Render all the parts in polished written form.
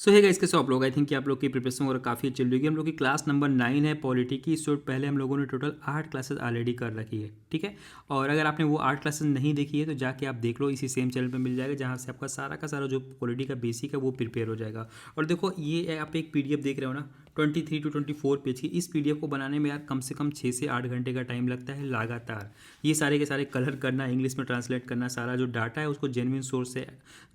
सो है गाइस, कैसे हो आप लोग? आई थिंक कि आप लोग की प्रिपरेशन वगैरह काफ़ी अच्छी चल रही है। हम लोग की क्लास नंबर 9 है पॉलिटी की। इससे पहले हम लोगों ने टोटल 8 क्लासेस ऑलरेडी कर रखी है, ठीक है। और अगर आपने वो 8 क्लासेस नहीं देखी है तो जाके आप देख लो, इसी सेम चैनल पे मिल जाएगा, जहाँ से आपका सारा का सारा जो पॉलिटी का बेसिक है वो प्रिपेयर हो जाएगा। और देखो, ये आप एक पीडीएफ देख रहे हो ना, 23 to 24 पेज की। इस पीडीएफ को बनाने में यार कम से कम 6 से 8 घंटे का टाइम लगता है लगातार। ये सारे के सारे कलर करना, इंग्लिश में ट्रांसलेट करना, सारा जो डाटा है उसको जेन्युइन सोर्स से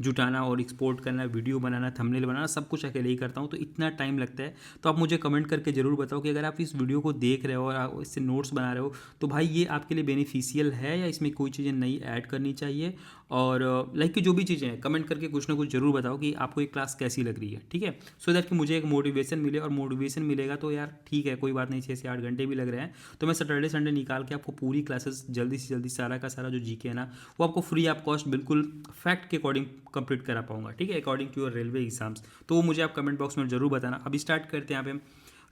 जुटाना और एक्सपोर्ट करना, वीडियो बनाना, थंबनेल बनाना, सब कुछ अकेले ही करता हूँ, तो इतना टाइम लगता है। तो आप मुझे कमेंट करके ज़रूर बताओ कि अगर आप इस वीडियो को देख रहे हो और आप इससे नोट्स बना रहे हो तो भाई ये आपके लिए बेनिफिशियल है या इसमें कोई चीज़ें नई ऐड करनी चाहिए। और लाइक कि जो भी चीज़ें हैं कमेंट करके कुछ ना कुछ ज़रूर बताओ कि आपको ये क्लास कैसी लग रही है, ठीक है। सो दैट कि मुझे एक मोटिवेशन मिले, और मोटिवेशन मिलेगा तो यार ठीक है, कोई बात नहीं, 6 से 8 घंटे भी लग रहे हैं तो मैं सैटरडे संडे निकाल के आपको पूरी क्लासेस जल्दी से जल्दी सारा का सारा जो जीके है ना वो आपको फ्री ऑफ कॉस्ट बिल्कुल फैक्ट के अकॉर्डिंग कंप्लीट करा पाऊंगा, ठीक है, according to your railway exams. तो वो मुझे आप कमेंट बॉक्स में जरूर बताना। अभी स्टार्ट करते हैं। यहाँ पे हम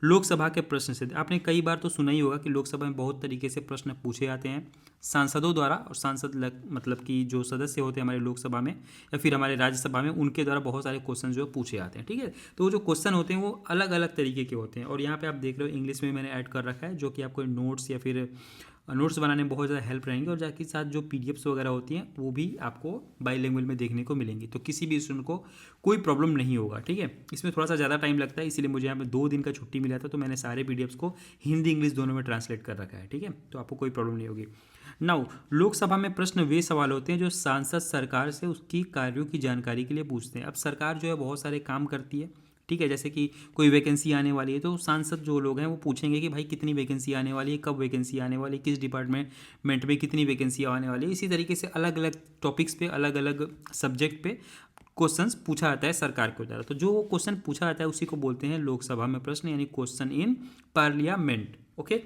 लोकसभा के प्रश्न से, आपने कई बार तो सुना ही होगा कि लोकसभा में बहुत तरीके से प्रश्न पूछे जाते हैं सांसदों द्वारा, और मतलब कि जो सदस्य होते हैं हमारे लोकसभा में या फिर हमारे राज्यसभा में, उनके द्वारा बहुत सारे क्वेश्चन जो पूछे जाते हैं, ठीक है। तो वो जो क्वेश्चन होते हैं वो अलग अलग तरीके के होते हैं। और यहाँ पे आप देख रहे हो इंग्लिश में मैंने ऐड कर रखा है, जो कि आपको नोट्स या फिर नोट्स बनाने में बहुत ज़्यादा हेल्प रहेंगे। और जाके साथ जो पीडीएफ्स वगैरह होती हैं वो भी आपको बाई लैंग्वेज में देखने को मिलेंगी, तो किसी भी स्टूडेंट को कोई प्रॉब्लम नहीं होगा, ठीक है। इसमें थोड़ा सा ज़्यादा टाइम लगता है, इसीलिए मुझे यहाँ पे 2 दिन का छुट्टी मिला था, तो मैंने सारे पीडीएफ्स को हिंदी इंग्लिश दोनों में ट्रांसलेट कर रखा है, ठीक है। तो आपको कोई प्रॉब्लम नहीं होगी। नाउ, लोकसभा में प्रश्न वे सवाल होते हैं जो सांसद सरकार से उसकी कार्यों की जानकारी के लिए पूछते हैं। अब सरकार जो है बहुत सारे काम करती है, ठीक है। जैसे कि कोई वैकेंसी आने वाली है तो सांसद जो लोग हैं वो पूछेंगे कि भाई कितनी वैकेंसी आने वाली है, कब वैकेंसी आने वाली है, किस डिपार्टमेंट में कितनी वैकेंसी आने वाली है। इसी तरीके से अलग अलग टॉपिक्स पे, अलग अलग सब्जेक्ट पे क्वेश्चंस पूछा जाता है सरकार के द्वारा। तो जो क्वेश्चन पूछा जाता है उसी को बोलते हैं लोकसभा में प्रश्न, यानी question in parliament, okay.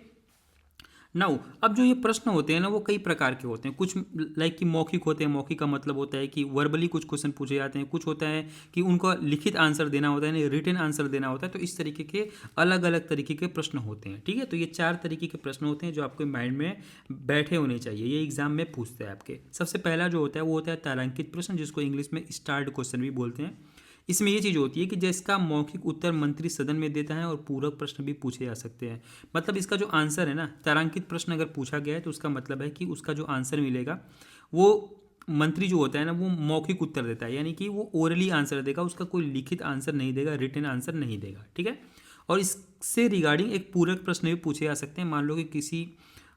Now, अब जो ये प्रश्न होते हैं ना वो कई प्रकार के होते हैं। कुछ लाइक कि मौखिक होते हैं। मौखिक का मतलब होता है कि वर्बली कुछ क्वेश्चन पूछे जाते हैं। कुछ होता है कि उनका लिखित आंसर देना होता है, यानी रिटन आंसर देना होता है। तो इस तरीके के अलग अलग तरीके के प्रश्न होते हैं, ठीक है। तो ये 4 तरीके के प्रश्न होते हैं जो आपके माइंड में बैठे होने चाहिए, ये एग्जाम में पूछते हैं आपके। सबसे पहला जो होता है वो होता है तारांकित प्रश्न, जिसको इंग्लिश में स्टार्ड क्वेश्चन भी बोलते हैं। इसमें ये चीज़ होती है कि जिसका मौखिक उत्तर मंत्री सदन में देता है, और पूरक प्रश्न भी पूछे जा सकते हैं। मतलब इसका जो आंसर है ना, तारांकित प्रश्न अगर पूछा गया है तो उसका मतलब है कि उसका जो आंसर मिलेगा वो मंत्री जो होता है ना वो मौखिक उत्तर देता है, यानी कि वो ओरली आंसर देगा, उसका कोई लिखित आंसर नहीं देगा, रिटन आंसर नहीं देगा, ठीक है। और इससे रिगार्डिंग एक पूरक प्रश्न भी पूछे जा सकते हैं। मान लो कि किसी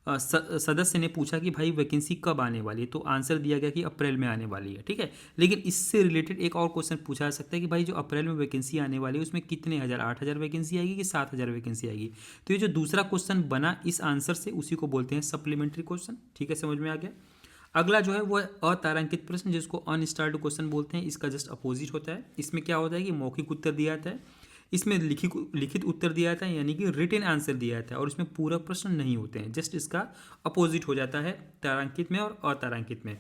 सदस्य ने पूछा कि भाई वैकेंसी कब आने वाली है, तो आंसर दिया गया कि अप्रैल में आने वाली है, ठीक है। लेकिन इससे रिलेटेड एक और क्वेश्चन पूछा जा सकता है कि भाई जो अप्रैल में वैकेंसी आने वाली है उसमें कितने हज़ार, 8,000 वैकेंसी आएगी कि 7,000 वैकेंसी आएगी। तो ये जो दूसरा क्वेश्चन बना इस आंसर से, उसी को बोलते हैं सप्लीमेंट्री क्वेश्चन, ठीक है, समझ में आ गया। अगला जो है वो अतारांकित प्रश्न, जिसको अनस्टार्ड क्वेश्चन बोलते हैं। इसका जस्ट अपोजिट होता है। इसमें क्या होता है कि मौखिक उत्तर दिया जाता है, इसमें लिखित उत्तर दिया जाता है, यानी कि रिटन आंसर दिया जाता है, और इसमें पूरक प्रश्न नहीं होते हैं। जस्ट इसका अपोजिट हो जाता है तारांकित में और अतारांकित में।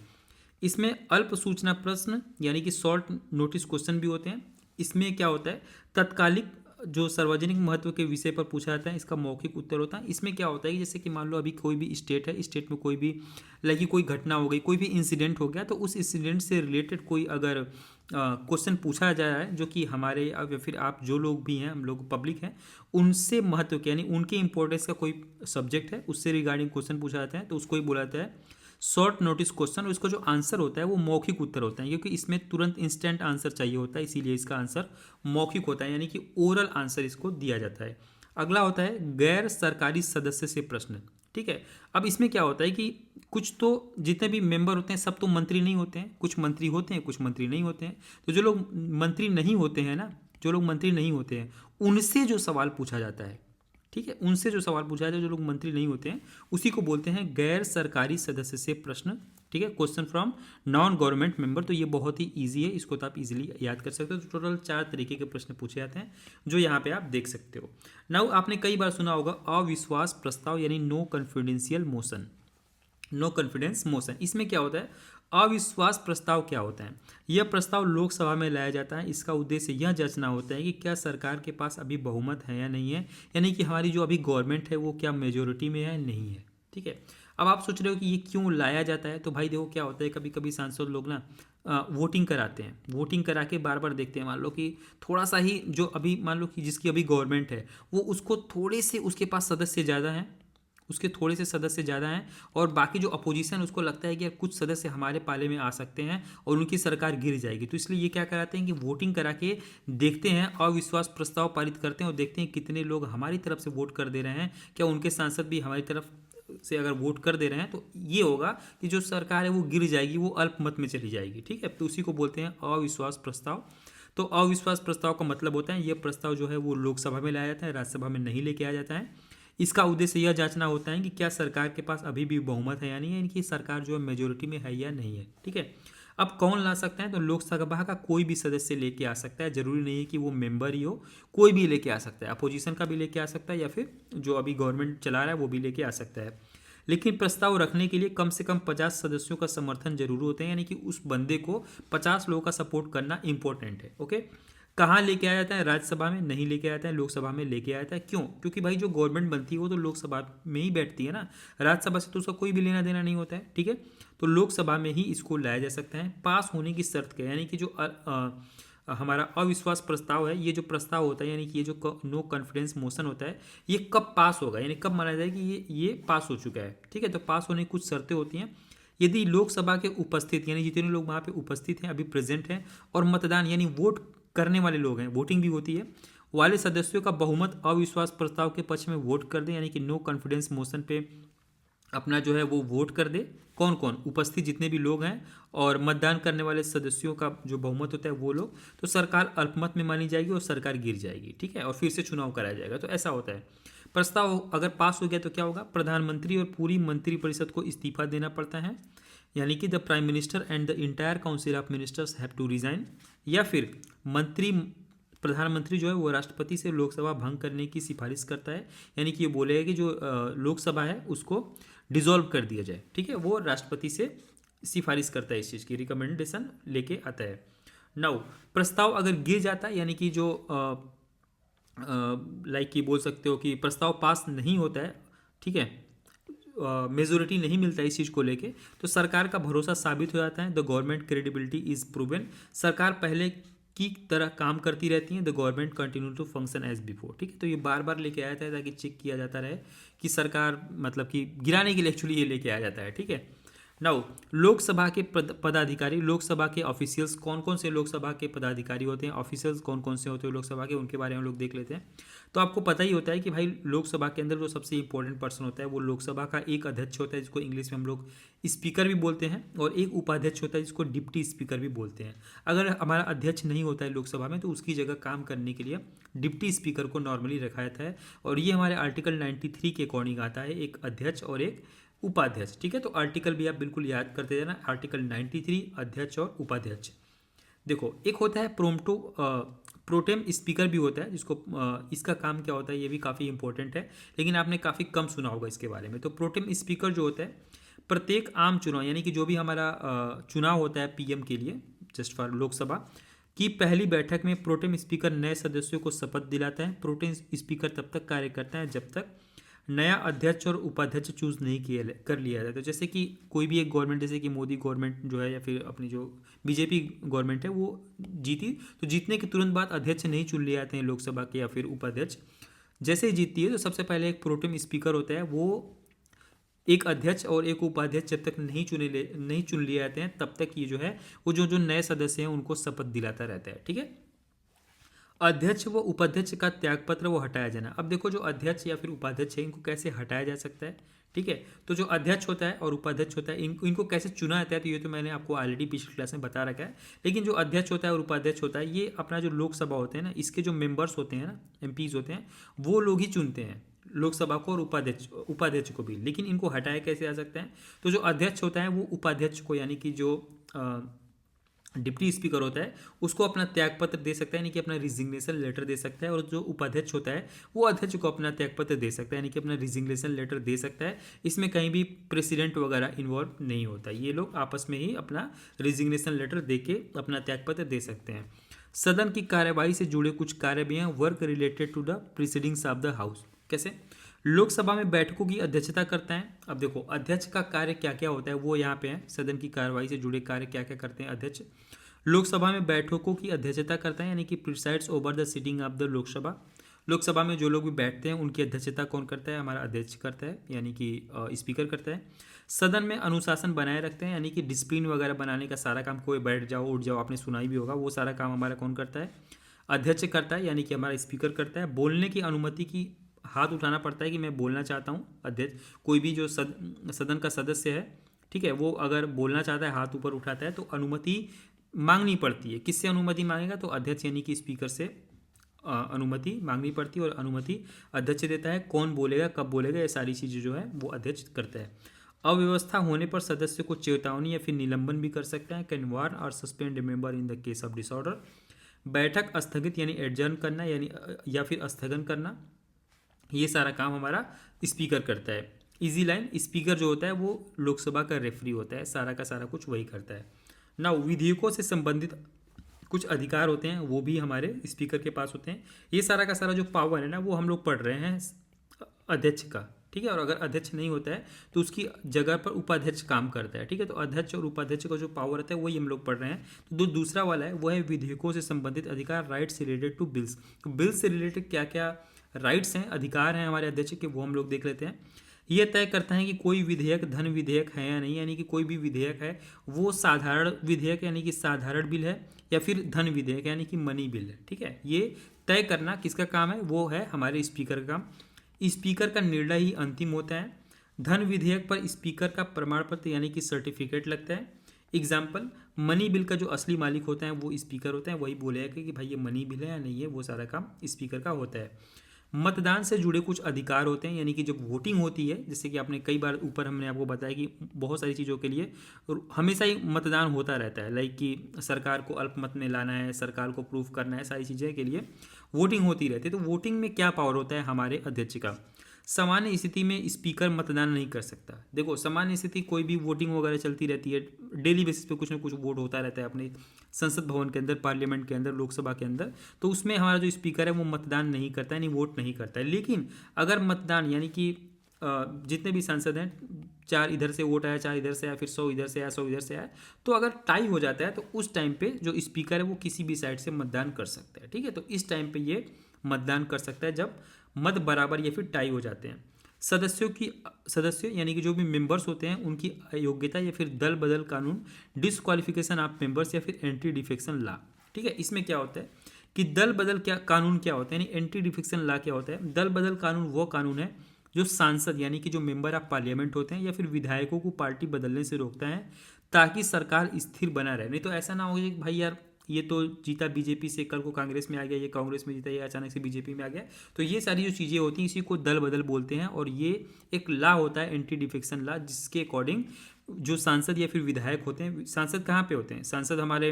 इसमें अल्प सूचना प्रश्न यानी कि शॉर्ट नोटिस क्वेश्चन भी होते हैं। इसमें क्या होता है, तत्कालिक जो सार्वजनिक महत्व के विषय पर पूछा जाता है, इसका मौखिक उत्तर होता है। इसमें क्या होता है कि जैसे कि मान लो अभी कोई भी स्टेट है, स्टेट में कोई भी लगी कोई घटना हो गई, कोई भी इंसिडेंट हो गया, तो उस इंसिडेंट से रिलेटेड कोई अगर क्वेश्चन पूछा जाए जो कि हमारे या फिर आप जो लोग भी हैं, हम लोग पब्लिक हैं, उनसे महत्व के यानी उनके इंपॉर्टेंस का कोई सब्जेक्ट है, उससे रिगार्डिंग क्वेश्चन पूछा जाता है, तो उसको ही बोला जाता है शॉर्ट नोटिस क्वेश्चन। और इसका जो आंसर होता है वो मौखिक उत्तर होता है, क्योंकि इसमें तुरंत इंस्टेंट आंसर चाहिए होता है, इसीलिए इसका आंसर मौखिक होता है, यानी कि ओरल आंसर इसको दिया जाता है। अगला होता है गैर सरकारी सदस्य से प्रश्न, ठीक है। अब इसमें क्या होता है कि कुछ तो जितने भी मेंबर होते हैं सब तो मंत्री नहीं होते हैं, कुछ मंत्री होते हैं, कुछ मंत्री नहीं होते हैं। तो जो लोग मंत्री नहीं होते हैं ना, जो लोग मंत्री नहीं होते हैं उनसे जो सवाल पूछा जाता है, ठीक है, उनसे जो सवाल पूछा जाता है, जो लोग मंत्री नहीं होते हैं, उसी को बोलते हैं गैर सरकारी सदस्य से प्रश्न, ठीक है। Question from non government member. तो ये बहुत ही ईजी है, इसको तो आप इजीली याद कर सकते हो। तो टोटल 4 तरीके के प्रश्न पूछे जाते हैं जो यहाँ पे आप देख सकते हो। नाउ, आपने कई बार सुना होगा अविश्वास प्रस्ताव, यानी no confidential motion, no confidence motion. इसमें क्या होता है, अविश्वास प्रस्ताव क्या होता है, यह प्रस्ताव लोकसभा में लाया जाता है। इसका उद्देश्य यह जांचना होता है कि क्या सरकार के पास अभी बहुमत है या नहीं है, यानी कि हमारी जो अभी गवर्नमेंट है वो क्या मेजोरिटी में है, नहीं है, ठीक है। अब आप सोच रहे हो कि ये क्यों लाया जाता है, तो भाई देखो क्या होता है, कभी कभी सांसद लोग ना वोटिंग कराते हैं, वोटिंग करा के बार बार देखते हैं, मान लो कि थोड़ा सा ही जो अभी मान लो कि जिसकी अभी गवर्नमेंट है वो उसको थोड़े से उसके पास सदस्य ज़्यादा हैं, उसके थोड़े से सदस्य ज़्यादा हैं, और बाकी जो अपोजिशन उसको लगता है कि यार कुछ सदस्य हमारे पाले में आ सकते हैं और उनकी सरकार गिर जाएगी, तो इसलिए ये क्या कराते हैं कि वोटिंग करा के देखते हैं, अविश्वास प्रस्ताव पारित करते हैं और देखते हैं कितने लोग हमारी तरफ से वोट कर दे रहे हैं, क्या उनके सांसद भी हमारी तरफ से अगर वोट कर दे रहे हैं तो ये होगा कि जो सरकार है वो गिर जाएगी, वो अल्पमत में चली जाएगी। ठीक है, तो उसी को बोलते हैं अविश्वास प्रस्ताव। तो अविश्वास प्रस्ताव का मतलब होता है ये प्रस्ताव जो है वो लोकसभा में लाया जाता है, राज्यसभा में नहीं लेके आया जाता है। इसका उद्देश्य यह जांचना होता है कि क्या सरकार के पास अभी भी बहुमत है या नहीं है, इनकी सरकार जो है मेजोरिटी में है या नहीं है। ठीक है, अब कौन ला सकता है, तो लोकसभा का कोई भी सदस्य लेके आ सकता है, जरूरी नहीं है कि वो मेंबर ही हो, कोई भी लेके आ सकता है, अपोजिशन का भी लेके आ सकता है या फिर जो अभी गवर्नमेंट चला रहा है वो भी लेके आ सकता है। लेकिन प्रस्ताव रखने के लिए कम से कम 50 सदस्यों का समर्थन जरूर होते हैं, यानी कि उस बंदे को 50 लोगों का सपोर्ट करना इंपॉर्टेंट है। ओके, कहाँ लेके आया जाता है, राज्यसभा में नहीं लेके आया जाता है, लोकसभा में लेके आया जाता है। क्यों? क्योंकि भाई जो गवर्नमेंट बनती है वो तो लोकसभा में ही बैठती है ना, राज्यसभा से तो उसका कोई भी लेना देना नहीं होता है। ठीक है, तो लोकसभा में ही इसको लाया जा सकता है। पास होने की शर्त क्या है, यानी कि जो हमारा अविश्वास प्रस्ताव है, ये जो प्रस्ताव होता है यानी कि ये जो नो कॉन्फिडेंस मोशन होता है, ये कब पास होगा, यानी कब माना जाए कि ये पास हो चुका है। ठीक है, तो पास होने की कुछ शर्तें होती हैं। यदि लोकसभा के उपस्थित यानी जितने लोग वहाँ पे उपस्थित हैं, अभी प्रेजेंट हैं, और मतदान यानी वोट करने वाले लोग हैं, वोटिंग भी होती है, वाले सदस्यों का बहुमत अविश्वास प्रस्ताव के पक्ष में वोट कर दें, यानी कि नो कॉन्फिडेंस मोशन पे अपना जो है वो वोट कर दे। कौन कौन उपस्थित जितने भी लोग हैं और मतदान करने वाले सदस्यों का जो बहुमत होता है वो लोग, तो सरकार अल्पमत में मानी जाएगी और सरकार गिर जाएगी। ठीक है, और फिर से चुनाव कराया जाएगा। तो ऐसा होता है। प्रस्ताव अगर पास हो गया तो क्या होगा, प्रधानमंत्री और पूरी मंत्रिपरिषद को इस्तीफा देना पड़ता है, यानी कि the prime minister and the entire council of ministers have to resign, या फिर प्रधानमंत्री जो है वो राष्ट्रपति से लोकसभा भंग करने की सिफारिश करता है, यानी कि ये बोलेगा कि जो लोकसभा है उसको डिसॉल्व कर दिया जाए। ठीक है, वो राष्ट्रपति से सिफारिश करता है, इस चीज़ की रिकमेंडेशन लेके आता है। नाउ प्रस्ताव अगर गिर जाता है, यानी कि जो लाइक कि बोल सकते हो कि प्रस्ताव पास नहीं होता है, ठीक है, मेजोरिटी नहीं मिलता है इस चीज़ को लेके, तो सरकार का भरोसा साबित हो जाता है। The government credibility is proven, सरकार पहले की तरह काम करती रहती है। The government continue to function as before. ठीक है, तो ये बार बार लेके आया था ताकि चेक किया जाता रहे कि सरकार मतलब कि गिराने के लिए एक्चुअली ये लेके आया जाता है। ठीक है, नाउ लोकसभा के पदाधिकारी, लोकसभा के ऑफिशियल्स, कौन कौन से लोकसभा के पदाधिकारी होते हैं, ऑफिशियल्स कौन कौन से होते हैं लोकसभा के, उनके बारे में हम लोग देख लेते हैं। तो आपको पता ही होता है कि भाई लोकसभा के अंदर जो सबसे इंपॉर्टेंट पर्सन होता है वो लोकसभा का एक अध्यक्ष होता है, जिसको इंग्लिश में हम लोग स्पीकर भी बोलते हैं, और एक उपाध्यक्ष होता है जिसको डिप्टी स्पीकर भी बोलते हैं। अगर हमारा अध्यक्ष नहीं होता है लोकसभा में तो उसकी जगह काम करने के लिए डिप्टी स्पीकर को नॉर्मली रखा जाता है, और ये हमारे आर्टिकल 93 के अकॉर्डिंग आता है, एक अध्यक्ष और एक उपाध्यक्ष। ठीक है, तो आर्टिकल भी आप बिल्कुल याद करते जाना, आर्टिकल 93 अध्यक्ष और उपाध्यक्ष। देखो एक होता है प्रोटेम स्पीकर भी होता है, जिसको इसका काम क्या होता है ये भी काफ़ी इंपॉर्टेंट है, लेकिन आपने काफ़ी कम सुना होगा इसके बारे में। तो प्रोटेम स्पीकर जो होता है, प्रत्येक आम चुनाव यानी कि जो भी हमारा चुनाव होता है पीएम के लिए, जस्ट फॉर लोकसभा की पहली बैठक में प्रोटेम स्पीकर नए सदस्यों को शपथ दिलाता है। प्रोटेम स्पीकर तब तक कार्य करता है जब तक नया अध्यक्ष और उपाध्यक्ष चूज नहीं किया कर लिया जाता है। तो जैसे कि कोई भी एक गवर्नमेंट, जैसे कि मोदी गवर्नमेंट जो है या फिर अपनी जो बीजेपी गवर्नमेंट है वो जीती, तो जीतने के तुरंत बाद अध्यक्ष नहीं चुन लिए जाते हैं लोकसभा के या फिर उपाध्यक्ष। जैसे ही जीतती है तो सबसे पहले एक प्रोटेम स्पीकर होता है, वो एक अध्यक्ष और एक उपाध्यक्ष जब तक नहीं चुन लिए जाते हैं तब तक ये जो है वो जो नए सदस्य हैं उनको शपथ दिलाता रहता है। ठीक है, अध्यक्ष व उपाध्यक्ष का त्यागपत्र वो हटाया जाना। अब देखो जो अध्यक्ष या फिर उपाध्यक्ष है इनको कैसे हटाया जा सकता है। ठीक है, तो जो अध्यक्ष होता है और उपाध्यक्ष होता है इनको कैसे चुना जाता है, तो ये तो मैंने आपको ऑलरेडी पिछली क्लास में बता रखा है। लेकिन जो अध्यक्ष होता है और उपाध्यक्ष होता है, ये अपना जो लोकसभा होते हैं ना, इसके जो मेंबर्स होते हैं ना, एमपीज होते हैं, वो लोग ही चुनते हैं लोकसभा को और उपाध्यक्ष को भी। लेकिन इनको हटाया कैसे जा सकता है, तो जो अध्यक्ष होता है वो उपाध्यक्ष को यानी कि जो डिप्टी स्पीकर होता है उसको अपना त्यागपत्र दे सकता है, यानी कि अपना रिजिग्नेशन लेटर दे सकता है, और जो उपाध्यक्ष होता है वो अध्यक्ष को अपना त्यागपत्र दे सकता है, यानी कि अपना रिजिग्नेशन लेटर दे सकता है। इसमें कहीं भी प्रेसिडेंट वगैरह इन्वॉल्व नहीं होता, ये लोग आपस में ही अपना रिजिग्नेशन लेटर दे के अपना त्यागपत्र दे सकते हैं। सदन की कार्यवाही से जुड़े कुछ कार्य भी हैं, work related to the proceedings of the house. कैसे? लोकसभा में बैठकों की अध्यक्षता करते हैं। अब देखो अध्यक्ष का कार्य क्या क्या होता है वो यहाँ पे है, सदन की कार्रवाई से जुड़े कार्य क्या क्या करते हैं अध्यक्ष। लोकसभा में बैठकों की अध्यक्षता करता है यानी कि presides over the sitting of the Lok Sabha. Lok Sabha में जो लोग भी बैठते हैं उनकी अध्यक्षता कौन करता है, हमारा अध्यक्ष करता है यानी कि स्पीकर करता है। सदन में अनुशासन बनाए रखते हैं यानी कि डिसिप्लिन वगैरह बनाने का सारा काम, कोई बैठ जाओ उठ जाओ आपने सुना ही भी होगा, वो सारा काम हमारा कौन करता है, अध्यक्ष करता है यानी कि हमारा स्पीकर करता है। बोलने की अनुमति की हाथ उठाना पड़ता है कि मैं बोलना चाहता हूँ, अध्यक्ष कोई भी जो सदन का सदस्य है, ठीक है, वो अगर बोलना चाहता है हाथ ऊपर उठाता है तो अनुमति मांगनी पड़ती है। किससे अनुमति मांगेगा, तो अध्यक्ष यानी कि स्पीकर से अनुमति मांगनी पड़ती है और अनुमति अध्यक्ष देता है। कौन बोलेगा कब बोलेगा ये सारी चीज़ें जो है वो अध्यक्ष करता है। अव्यवस्था होने पर सदस्य को चेतावनी या फिर निलंबन भी कर सकते हैं, कैन वार्न और suspend A member in the case of disorder. बैठक स्थगित यानी एडजर्न करना यानी या फिर स्थगन करना, ये सारा काम हमारा स्पीकर करता है। इजी लाइन, स्पीकर जो होता है वो लोकसभा का रेफरी होता है, सारा का सारा कुछ वही करता है ना। विधेयकों से संबंधित कुछ अधिकार होते हैं वो भी हमारे स्पीकर के पास होते हैं। ये सारा का सारा जो पावर है ना वो हम लोग पढ़ रहे हैं अध्यक्ष का, ठीक है। और अगर अध्यक्ष नहीं होता है तो उसकी जगह पर उपाध्यक्ष काम करता है, ठीक है। तो अध्यक्ष और उपाध्यक्ष का जो पावर होता है वही हम लोग पढ़ रहे हैं। तो दूसरा वाला है वो है विधेयकों से संबंधित अधिकार, राइट्स रिलेटेड टू बिल्स। तो बिल्स से रिलेटेड क्या क्या राइट्स हैं, अधिकार हैं हमारे अध्यक्ष के, वो हम लोग देख लेते हैं। ये तय करता है कि कोई विधेयक धन विधेयक है या नहीं, यानी कि कोई भी विधेयक है वो साधारण विधेयक यानी कि साधारण बिल है या फिर धन विधेयक यानी कि मनी बिल है, ठीक है। ये तय करना किसका काम है, वो है हमारे स्पीकर का काम। स्पीकर का निर्णय ही अंतिम होता है। धन विधेयक पर स्पीकर का प्रमाण पत्र यानी कि सर्टिफिकेट लगता है। एग्जाम्पल, मनी बिल का जो असली मालिक होता है वो स्पीकर होता है, वही बोलेगा कि भाई ये मनी बिल है या नहीं है, वो सारा काम स्पीकर का होता है। मतदान से जुड़े कुछ अधिकार होते हैं यानी कि जब वोटिंग होती है, जैसे कि आपने कई बार ऊपर हमने आपको बताया कि बहुत सारी चीज़ों के लिए हमेशा ही मतदान होता रहता है, लाइक कि सरकार को अल्पमत में लाना है, सरकार को प्रूफ करना है, सारी चीज़ें के लिए वोटिंग होती रहती है। तो वोटिंग में क्या पावर होता है हमारे अध्यक्ष का। सामान्य स्थिति में स्पीकर मतदान नहीं कर सकता। देखो सामान्य स्थिति कोई भी वोटिंग वगैरह चलती रहती है, डेली बेसिस पे कुछ ना कुछ वोट होता रहता है अपने संसद भवन के अंदर, पार्लियामेंट के अंदर, लोकसभा के अंदर। तो उसमें हमारा जो स्पीकर है वो मतदान नहीं करता है, यानी वोट नहीं करता है। लेकिन अगर मतदान यानी कि जितने भी सांसद हैं, 4 इधर से वोट आया, 4 इधर से आया, फिर 100 इधर से आया, 100 इधर से आया, तो अगर टाई हो जाता है तो उस टाइम पे जो स्पीकर है वो किसी भी साइड से मतदान कर सकता है, ठीक है। तो इस टाइम पे ये मतदान कर सकता है जब मत बराबर या फिर टाई हो जाते हैं। सदस्य यानी कि जो भी मेंबर्स होते हैं उनकी अयोग्यता या फिर दल बदल कानून, डिस्क्वालिफिकेशन ऑफ मेंबर्स या फिर एंटी डिफेक्शन लॉ, ठीक है। इसमें क्या होता है कि दल बदल क्या कानून क्या होता है, यानी एंटी डिफेक्शन लॉ क्या होता है। दल बदल कानून वो कानून है जो सांसद यानी कि जो मेंबर ऑफ पार्लियामेंट होते हैं या फिर विधायकों को पार्टी बदलने से रोकता है ताकि सरकार स्थिर बना रहे। नहीं तो ऐसा ना हो कि भाई यार ये तो जीता बीजेपी से, कल को कांग्रेस में आ गया, ये कांग्रेस में जीता, ये अचानक से बीजेपी में आ गया। तो ये सारी जो चीज़ें होती हैं इसी को दल बदल बोलते हैं। और ये एक लॉ होता है एंटी डिफेक्शन लॉ, जिसके अकॉर्डिंग जो सांसद या फिर विधायक होते हैं, सांसद कहाँ पे होते हैं, सांसद हमारे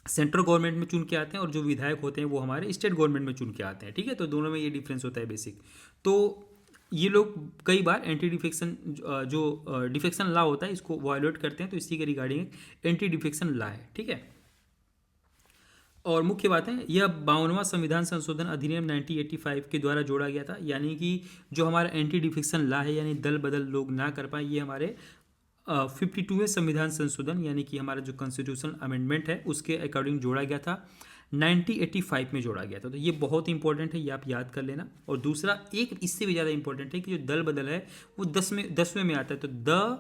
सेंट्रल गवर्नमेंट में चुन के आते हैं और जो विधायक होते हैं वो हमारे स्टेट गवर्नमेंट में चुन के आते हैं, ठीक है। तो दोनों में ये डिफरेंस होता है बेसिक। तो ये लोग कई बार एंटी डिफेक्शन जो डिफेक्शन लॉ होता है इसको वायोलेट करते हैं, तो इसी के रिगार्डिंग एंटी डिफेक्शन लॉ है, ठीक है। और मुख्य बात है यह 52वां संविधान संशोधन अधिनियम 1985 के द्वारा जोड़ा गया था, यानी कि जो हमारा एंटी डिफेक्शन लॉ है यानी दल बदल लोग ना कर पाए, ये हमारे 52वें संविधान संशोधन यानी कि हमारा जो कॉन्स्टिट्यूशनल अमेंडमेंट है उसके अकॉर्डिंग जोड़ा गया था, 1985 में जोड़ा गया था। तो ये बहुत इंपॉर्टेंट है, ये आप याद कर लेना। और दूसरा एक इससे भी ज़्यादा इंपॉर्टेंट है कि जो दल बदल है वो 10वें में आता है, तो द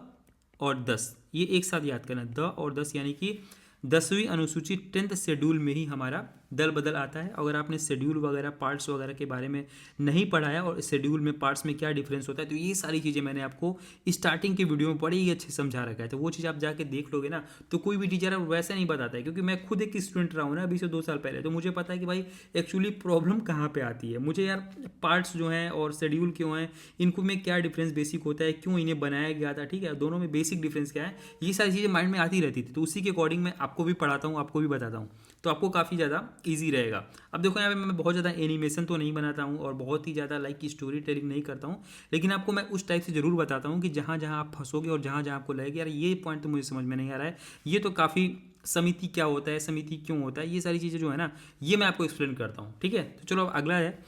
और 10 ये एक साथ याद करना, द और 10 यानी कि 10वीं अनुसूची 10th शेड्यूल में ही हमारा दल बदल आता है। अगर आपने शेड्यूल वगैरह पार्ट्स वगैरह के बारे में नहीं पढ़ा है और शेड्यूल में पार्ट्स में क्या डिफरेंस होता है, तो ये सारी चीज़ें मैंने आपको स्टार्टिंग के वीडियो में बड़ी ही अच्छे समझा रखा है। तो वो चीज़ आप जाके देख लोगे ना, तो कोई भी टीचर वैसे नहीं बताता है, क्योंकि मैं खुद एक स्टूडेंट रहा हूँ ना अभी से 2 साल पहले, तो मुझे पता है कि भाई एक्चुअली प्रॉब्लम कहाँ पर आती है। मुझे यार पार्ट्स जो हैं और शेड्यूल क्यों हैं, इनको में क्या डिफरेंस बेसिक होता है, क्यों इन्हें बनाया गया था, ठीक है, दोनों में बेसिक डिफरेंस क्या है, ये सारी चीज़ें माइंड में आती रहती थी। तो उसी के अकॉर्डिंग मैं आपको भी पढ़ाता हूँ, आपको भी बताता हूँ, तो आपको काफ़ी ज़्यादा ईजी रहेगा। अब देखो यहाँ पे मैं बहुत ज़्यादा एनिमेशन तो नहीं बनाता हूँ और बहुत ही ज़्यादा लाइक स्टोरी टेलिंग नहीं करता हूँ, लेकिन आपको मैं उस टाइप से ज़रूर बताता हूँ कि जहाँ जहाँ आप फंसोगे और जहाँ जहाँ आपको लगेगा यार ये पॉइंट तो मुझे समझ में नहीं आ रहा है, ये तो काफ़ी समिति क्या होता है, समिति क्यों होता है, ये सारी चीज़ें जो है ना ये मैं आपको एक्सप्लेन करता हूँ, ठीक है। तो चलो अब अगला है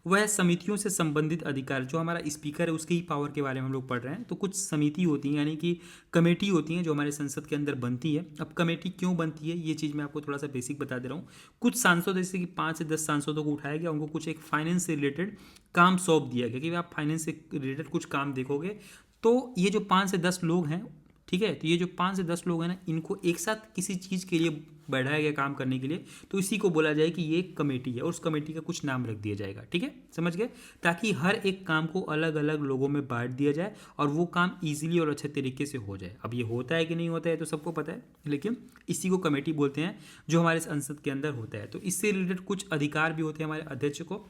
वह समितियों से संबंधित अधिकार, जो हमारा स्पीकर है उसके ही पावर के बारे में हम लोग पढ़ रहे हैं। तो कुछ समिति होती हैं यानी कि कमेटी होती हैं जो हमारे संसद के अंदर बनती है। अब कमेटी क्यों बनती है ये चीज़ मैं आपको थोड़ा सा बेसिक बता दे रहा हूँ। कुछ सांसद जैसे कि 5 से 10 सांसदों को उठाया गया, उनको कुछ एक फाइनेंस से रिलेटेड काम सौंप दिया गया कि आप फाइनेंस से रिलेटेड कुछ काम देखोगे। तो ये जो 5 से 10 लोग हैं, ठीक है, तो ये जो 5 से 10 लोग हैं ना, इनको एक साथ किसी चीज़ के लिए बैठाया गया काम करने के लिए, तो इसी को बोला जाए कि ये एक कमेटी है और उस कमेटी का कुछ नाम रख दिया जाएगा। ठीक है, समझ गए, ताकि हर एक काम को अलग अलग लोगों में बांट दिया जाए और वो काम ईजिली और अच्छे तरीके से हो जाए। अब ये होता है कि नहीं होता है तो सबको पता है, लेकिन इसी को कमेटी बोलते हैं जो हमारे संसद के अंदर होता है। तो इससे रिलेटेड कुछ अधिकार भी होते हैं हमारे अध्यक्ष को।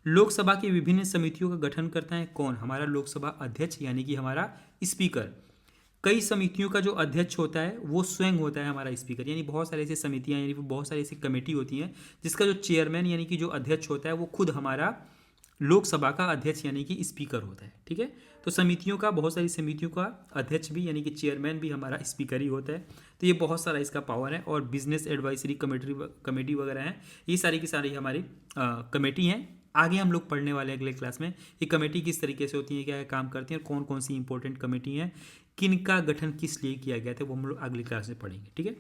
लोकसभा की विभिन्न समितियों का गठन करता है कौन? हमारा लोकसभा अध्यक्ष यानी कि हमारा स्पीकर। कई समितियों का जो अध्यक्ष होता है वो स्वयं होता है हमारा स्पीकर, यानी बहुत सारी ऐसी समितियां यानी बहुत सारी ऐसी कमेटी होती हैं जिसका जो चेयरमैन यानी कि जो अध्यक्ष होता है वो खुद हमारा लोकसभा का अध्यक्ष यानी कि स्पीकर होता है। ठीक है, तो समितियों का, बहुत सारी समितियों का अध्यक्ष भी यानी कि चेयरमैन भी हमारा स्पीकर ही होता है। तो ये बहुत सारा इसका पावर है। और बिजनेस एडवाइजरी कमेटी वगैरह हैं, ये सारी की सारी हमारी कमेटी हैं। आगे हम लोग पढ़ने वाले अगले क्लास में ये कमेटी किस तरीके से होती है, क्या काम करती हैं और कौन कौन सी इंपॉर्टेंट कमेटी हैं, किनका गठन किस लिए किया गया था, वो हम लोग अगली क्लास में पढ़ेंगे। ठीक है,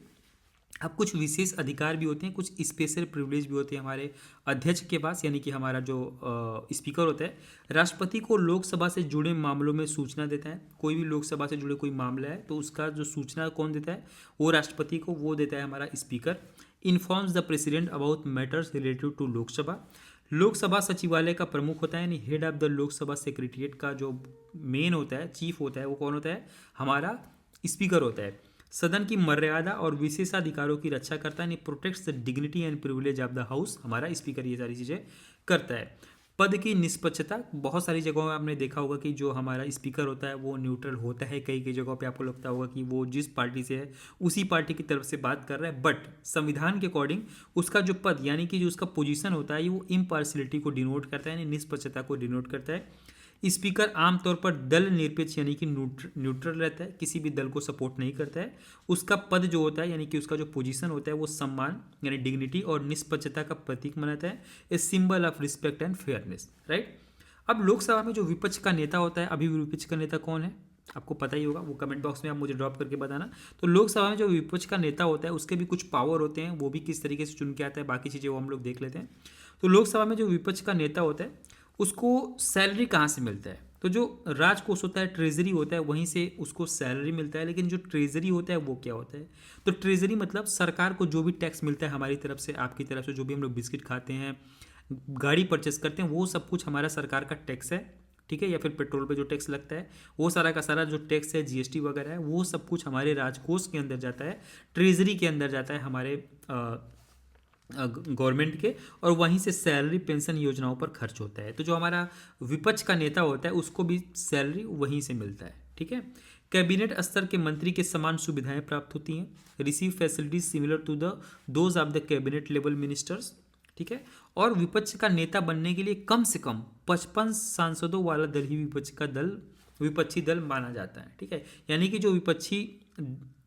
अब कुछ विशेष अधिकार भी होते हैं, कुछ स्पेशल प्रिविलेज भी होते हैं हमारे अध्यक्ष के पास, यानी कि हमारा जो स्पीकर होता है। राष्ट्रपति को लोकसभा से जुड़े मामलों में सूचना देता है। कोई भी लोकसभा से जुड़े कोई मामला है तो उसका जो सूचना कौन देता है, वो राष्ट्रपति को, वो देता है हमारा speaker. Informs the president about matters related to Lok Sabha. Lok Sabha सचिवालय का प्रमुख होता है, यानी head of the Lok Sabha secretariat का जो मेन होता है, चीफ होता है, वो कौन होता है, हमारा स्पीकर होता है। सदन की मर्यादा और विशेषाधिकारों की रक्षा करता है, यानी protects the dignity and privilege of the house. हमारा स्पीकर ये सारी चीज़ें करता है। पद की निष्पक्षता, बहुत सारी जगहों में आपने देखा होगा कि जो हमारा स्पीकर होता है वो न्यूट्रल होता है। कई कई जगहों पे आपको लगता होगा कि वो जिस पार्टी से है उसी पार्टी की तरफ से बात कर रहा है, बट संविधान के अकॉर्डिंग उसका जो पद यानी कि जो उसका पोजीशन होता है वो इम्पार्शियलिटी को डिनोट करता है, यानी निष्पक्षता को डिनोट करता है। स्पीकर आमतौर पर दल निरपेक्ष यानी कि न्यूट्रल रहता है, किसी भी दल को सपोर्ट नहीं करता है। उसका पद जो होता है यानी कि उसका जो पोजीशन होता है वो सम्मान यानी डिग्निटी और निष्पक्षता का प्रतीक मानता है, a symbol of respect and fairness, right. अब लोकसभा में जो विपक्ष का नेता होता है, अभी विपक्ष का नेता कौन है आपको पता ही होगा, वो कमेंट बॉक्स में आप मुझे ड्रॉप करके बताना। तो लोकसभा में जो विपक्ष का नेता होता है उसके भी कुछ पावर होते हैं, वो भी किस तरीके से चुन के आता है, बाकी चीज़ें वो हम लोग देख लेते हैं। तो लोकसभा में जो विपक्ष का नेता होता है उसको सैलरी कहाँ से मिलता है, तो जो राजकोष होता है, ट्रेजरी होता है, वहीं से उसको सैलरी मिलता है। लेकिन जो ट्रेजरी होता है वो क्या होता है, तो ट्रेजरी मतलब सरकार को जो भी टैक्स मिलता है हमारी तरफ से, आपकी तरफ से, जो भी हम लोग बिस्किट खाते हैं, गाड़ी परचेस करते हैं, वो सब कुछ हमारा सरकार का टैक्स है। ठीक है, या फिर पेट्रोल पे जो टैक्स लगता है वो सारा का सारा जो टैक्स है, जीएसटी वगैरह है, वो सब कुछ हमारे राजकोष के अंदर जाता है, ट्रेजरी के अंदर जाता है हमारे गवर्नमेंट के, और वहीं से सैलरी पेंशन योजनाओं पर खर्च होता है। तो जो हमारा विपक्ष का नेता होता है उसको भी सैलरी वहीं से मिलता है। ठीक है, कैबिनेट स्तर के मंत्री के समान सुविधाएं प्राप्त होती हैं, receive facilities similar to the those of the cabinet level ministers. ठीक है, और विपक्ष का नेता बनने के लिए कम से कम 55 सांसदों वाला दल ही विपक्षी दल माना जाता है। ठीक है, यानी कि जो विपक्षी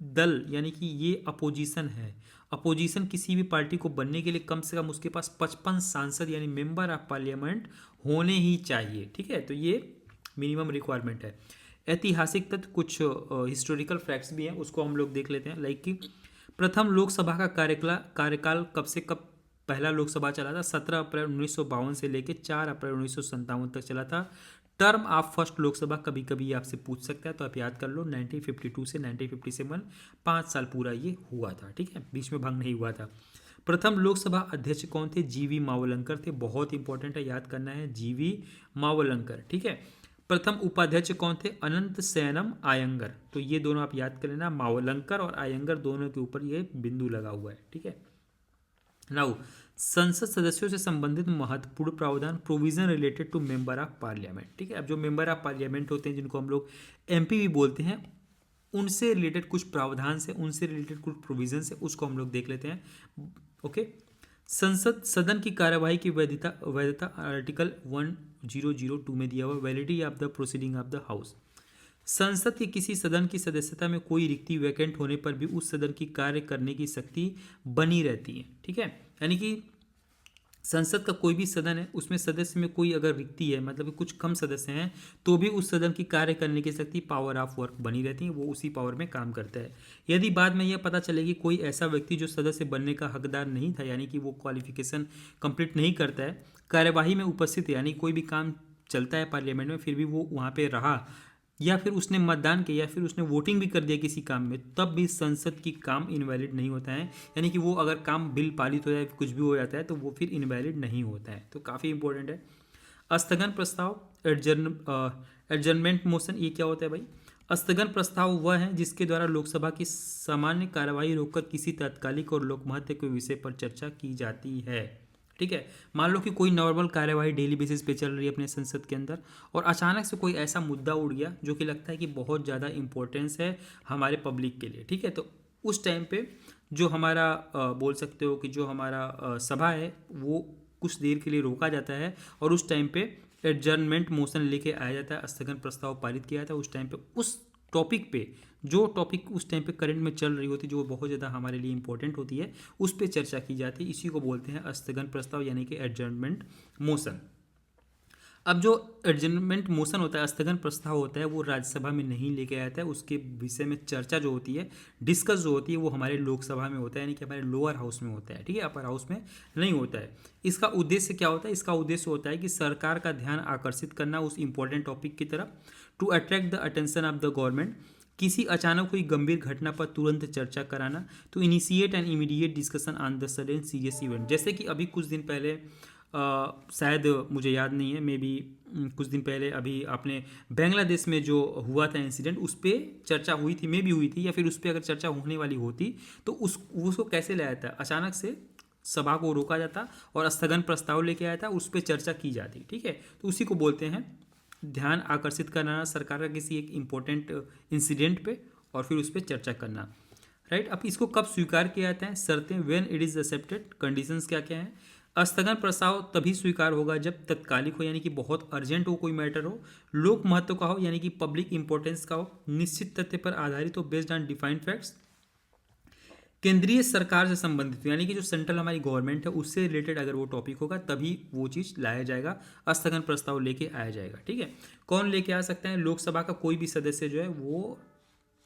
दल यानी कि ये अपोजिशन है, अपोजिशन किसी भी पार्टी को बनने के लिए कम से कम उसके पास 55 सांसद यानी मेंबर ऑफ पार्लियामेंट होने ही चाहिए। ठीक है, तो ये मिनिमम रिक्वायरमेंट है। ऐतिहासिक तथ्य, कुछ हिस्टोरिकल फैक्ट्स भी हैं, उसको हम लोग देख लेते हैं। लाइक कि प्रथम लोकसभा का कार्यकाल कब से कब पहला लोकसभा चला था, 17 अप्रैल 1952 से लेकर 4 अप्रैल 1957 तक चला था। टर्म ऑफ फर्स्ट लोकसभा कभी कभी आपसे पूछ सकता है, तो आप याद कर लो 1952 से 1957, 5 साल पूरा ये हुआ था। ठीक है, बीच में भंग नहीं हुआ था। प्रथम लोकसभा अध्यक्ष कौन थे, जीवी मावलंकर थे, बहुत इंपॉर्टेंट है, याद करना है, जीवी मावलंकर। ठीक है, प्रथम उपाध्यक्ष कौन थे, अनंत सैनम आयंगर। तो ये दोनों आप याद कर लेना, मावलंकर और आयंगर दोनों के ऊपर ये बिंदु लगा हुआ है। ठीक है, नाउ संसद सदस्यों से संबंधित महत्वपूर्ण प्रावधान, provision related to member of parliament. ठीक है, अब जो मेंबर ऑफ पार्लियामेंट होते हैं जिनको हम लोग एमपी भी बोलते हैं, उनसे रिलेटेड कुछ प्रावधान से, उनसे रिलेटेड कुछ प्रोविजन से, उसको हम लोग देख लेते हैं। ओके, संसद सदन की कार्यवाही की वैधता आर्टिकल 1002 में दिया हुआ, validity of the proceeding of the house. संसद के किसी सदन की सदस्यता में कोई रिक्ति वैकेंट होने पर भी उस सदन की कार्य करने की शक्ति बनी रहती है। ठीक है, यानी कि संसद का कोई भी सदन है उसमें सदस्य में कोई अगर रिक्ति है, मतलब कि कुछ कम सदस्य हैं, तो भी उस सदन की कार्य करने की शक्ति, पावर ऑफ वर्क बनी रहती है, वो उसी पावर में काम करता है। यदि बाद में यह पता चले कि कोई ऐसा व्यक्ति जो सदस्य बनने का हकदार नहीं था, यानी कि वो क्वालिफिकेशन कंप्लीट नहीं करता है, कार्यवाही में उपस्थित है, यानी कोई भी काम चलता है पार्लियामेंट में फिर भी वो वहाँ पे रहा, या फिर उसने मतदान किया या फिर उसने वोटिंग भी कर दिया किसी काम में, तब भी संसद की काम इनवैलिड नहीं होता है। यानी कि वो अगर काम बिल पारित हो जाए, कुछ भी हो जाता है, तो वो फिर इनवैलिड नहीं होता है। तो काफ़ी इंपॉर्टेंट है। स्थगन प्रस्ताव, एडजर्नमेंट मोशन, ये क्या होता है भाई? स्थगन प्रस्ताव वह है जिसके द्वारा लोकसभा की सामान्य कार्यवाही रोककर किसी तात्कालिक और लोकमहत्व के विषय पर चर्चा की जाती है। ठीक है, मान लो कि कोई नॉर्मल कार्यवाही डेली बेसिस पे चल रही है अपने संसद के अंदर, और अचानक से कोई ऐसा मुद्दा उड़ गया जो कि लगता है कि बहुत ज़्यादा इंपॉर्टेंस है हमारे पब्लिक के लिए। ठीक है, तो उस टाइम पे जो हमारा बोल सकते हो कि जो हमारा सभा है वो कुछ देर के लिए रोका जाता है, और उस टाइम पे एडजर्नमेंट मोशन लेके आया जाता है, स्थगन प्रस्ताव पारित किया जाता है। उस टाइम पे उस टॉपिक पे, जो टॉपिक उस टाइम पे करंट में चल रही होती है, जो बहुत ज़्यादा हमारे लिए इंपॉर्टेंट होती है, उस पर चर्चा की जाती है। इसी को बोलते हैं स्थगन प्रस्ताव, यानी कि एडजर्नमेंट मोशन। अब जो एडजर्नमेंट मोशन होता है, स्थगन प्रस्ताव होता है, वो राज्यसभा में नहीं लेके आया जाता है। उसके विषय में चर्चा जो होती है, डिस्कस जो होती है, वो हमारे लोकसभा में होता है, यानी कि हमारे लोअर हाउस में होता है। ठीक है, अपर हाउस में नहीं होता है। इसका उद्देश्य क्या होता है? इसका उद्देश्य होता है कि सरकार का ध्यान आकर्षित करना उस इंपॉर्टेंट टॉपिक की तरफ, to attract the attention of the government, किसी अचानक हुई गंभीर घटना पर तुरंत चर्चा कराना, to initiate an immediate discussion on the sudden serious event. जैसे कि अभी कुछ दिन पहले शायद मुझे याद नहीं है, मे बी कुछ दिन पहले अभी आपने बांग्लादेश में जो हुआ था इंसिडेंट, उस पर चर्चा हुई थी, मे बी हुई थी, या फिर उस पर अगर चर्चा होने वाली होती तो उसको कैसे लाया था? अचानक से सभा को रोका जाता और स्थगन प्रस्ताव लेके आया था, उस पर चर्चा की जाती। ठीक है, तो उसी को बोलते हैं ध्यान आकर्षित करना सरकार का किसी एक इम्पोर्टेंट इंसिडेंट पे, और फिर उस पर चर्चा करना। राइट, अब इसको कब स्वीकार किया जाता है? शर्तें, when it is accepted, conditions क्या क्या हैं? स्थगन प्रस्ताव तभी स्वीकार होगा जब तत्कालिक हो, यानी कि बहुत अर्जेंट हो, कोई मैटर हो, लोक महत्व का हो, यानी कि पब्लिक इंपॉर्टेंस का हो, निश्चित तथ्य पर आधारित हो, बेस्ड ऑन डिफाइंड फैक्ट्स, केंद्रीय सरकार से संबंधित हो, यानी कि जो सेंट्रल हमारी गवर्नमेंट है उससे रिलेटेड अगर वो टॉपिक होगा, तभी वो चीज़ लाया जाएगा, स्थगन प्रस्ताव लेके आया जाएगा। ठीक है, कौन लेके आ सकते हैं? लोकसभा का कोई भी सदस्य जो है, वो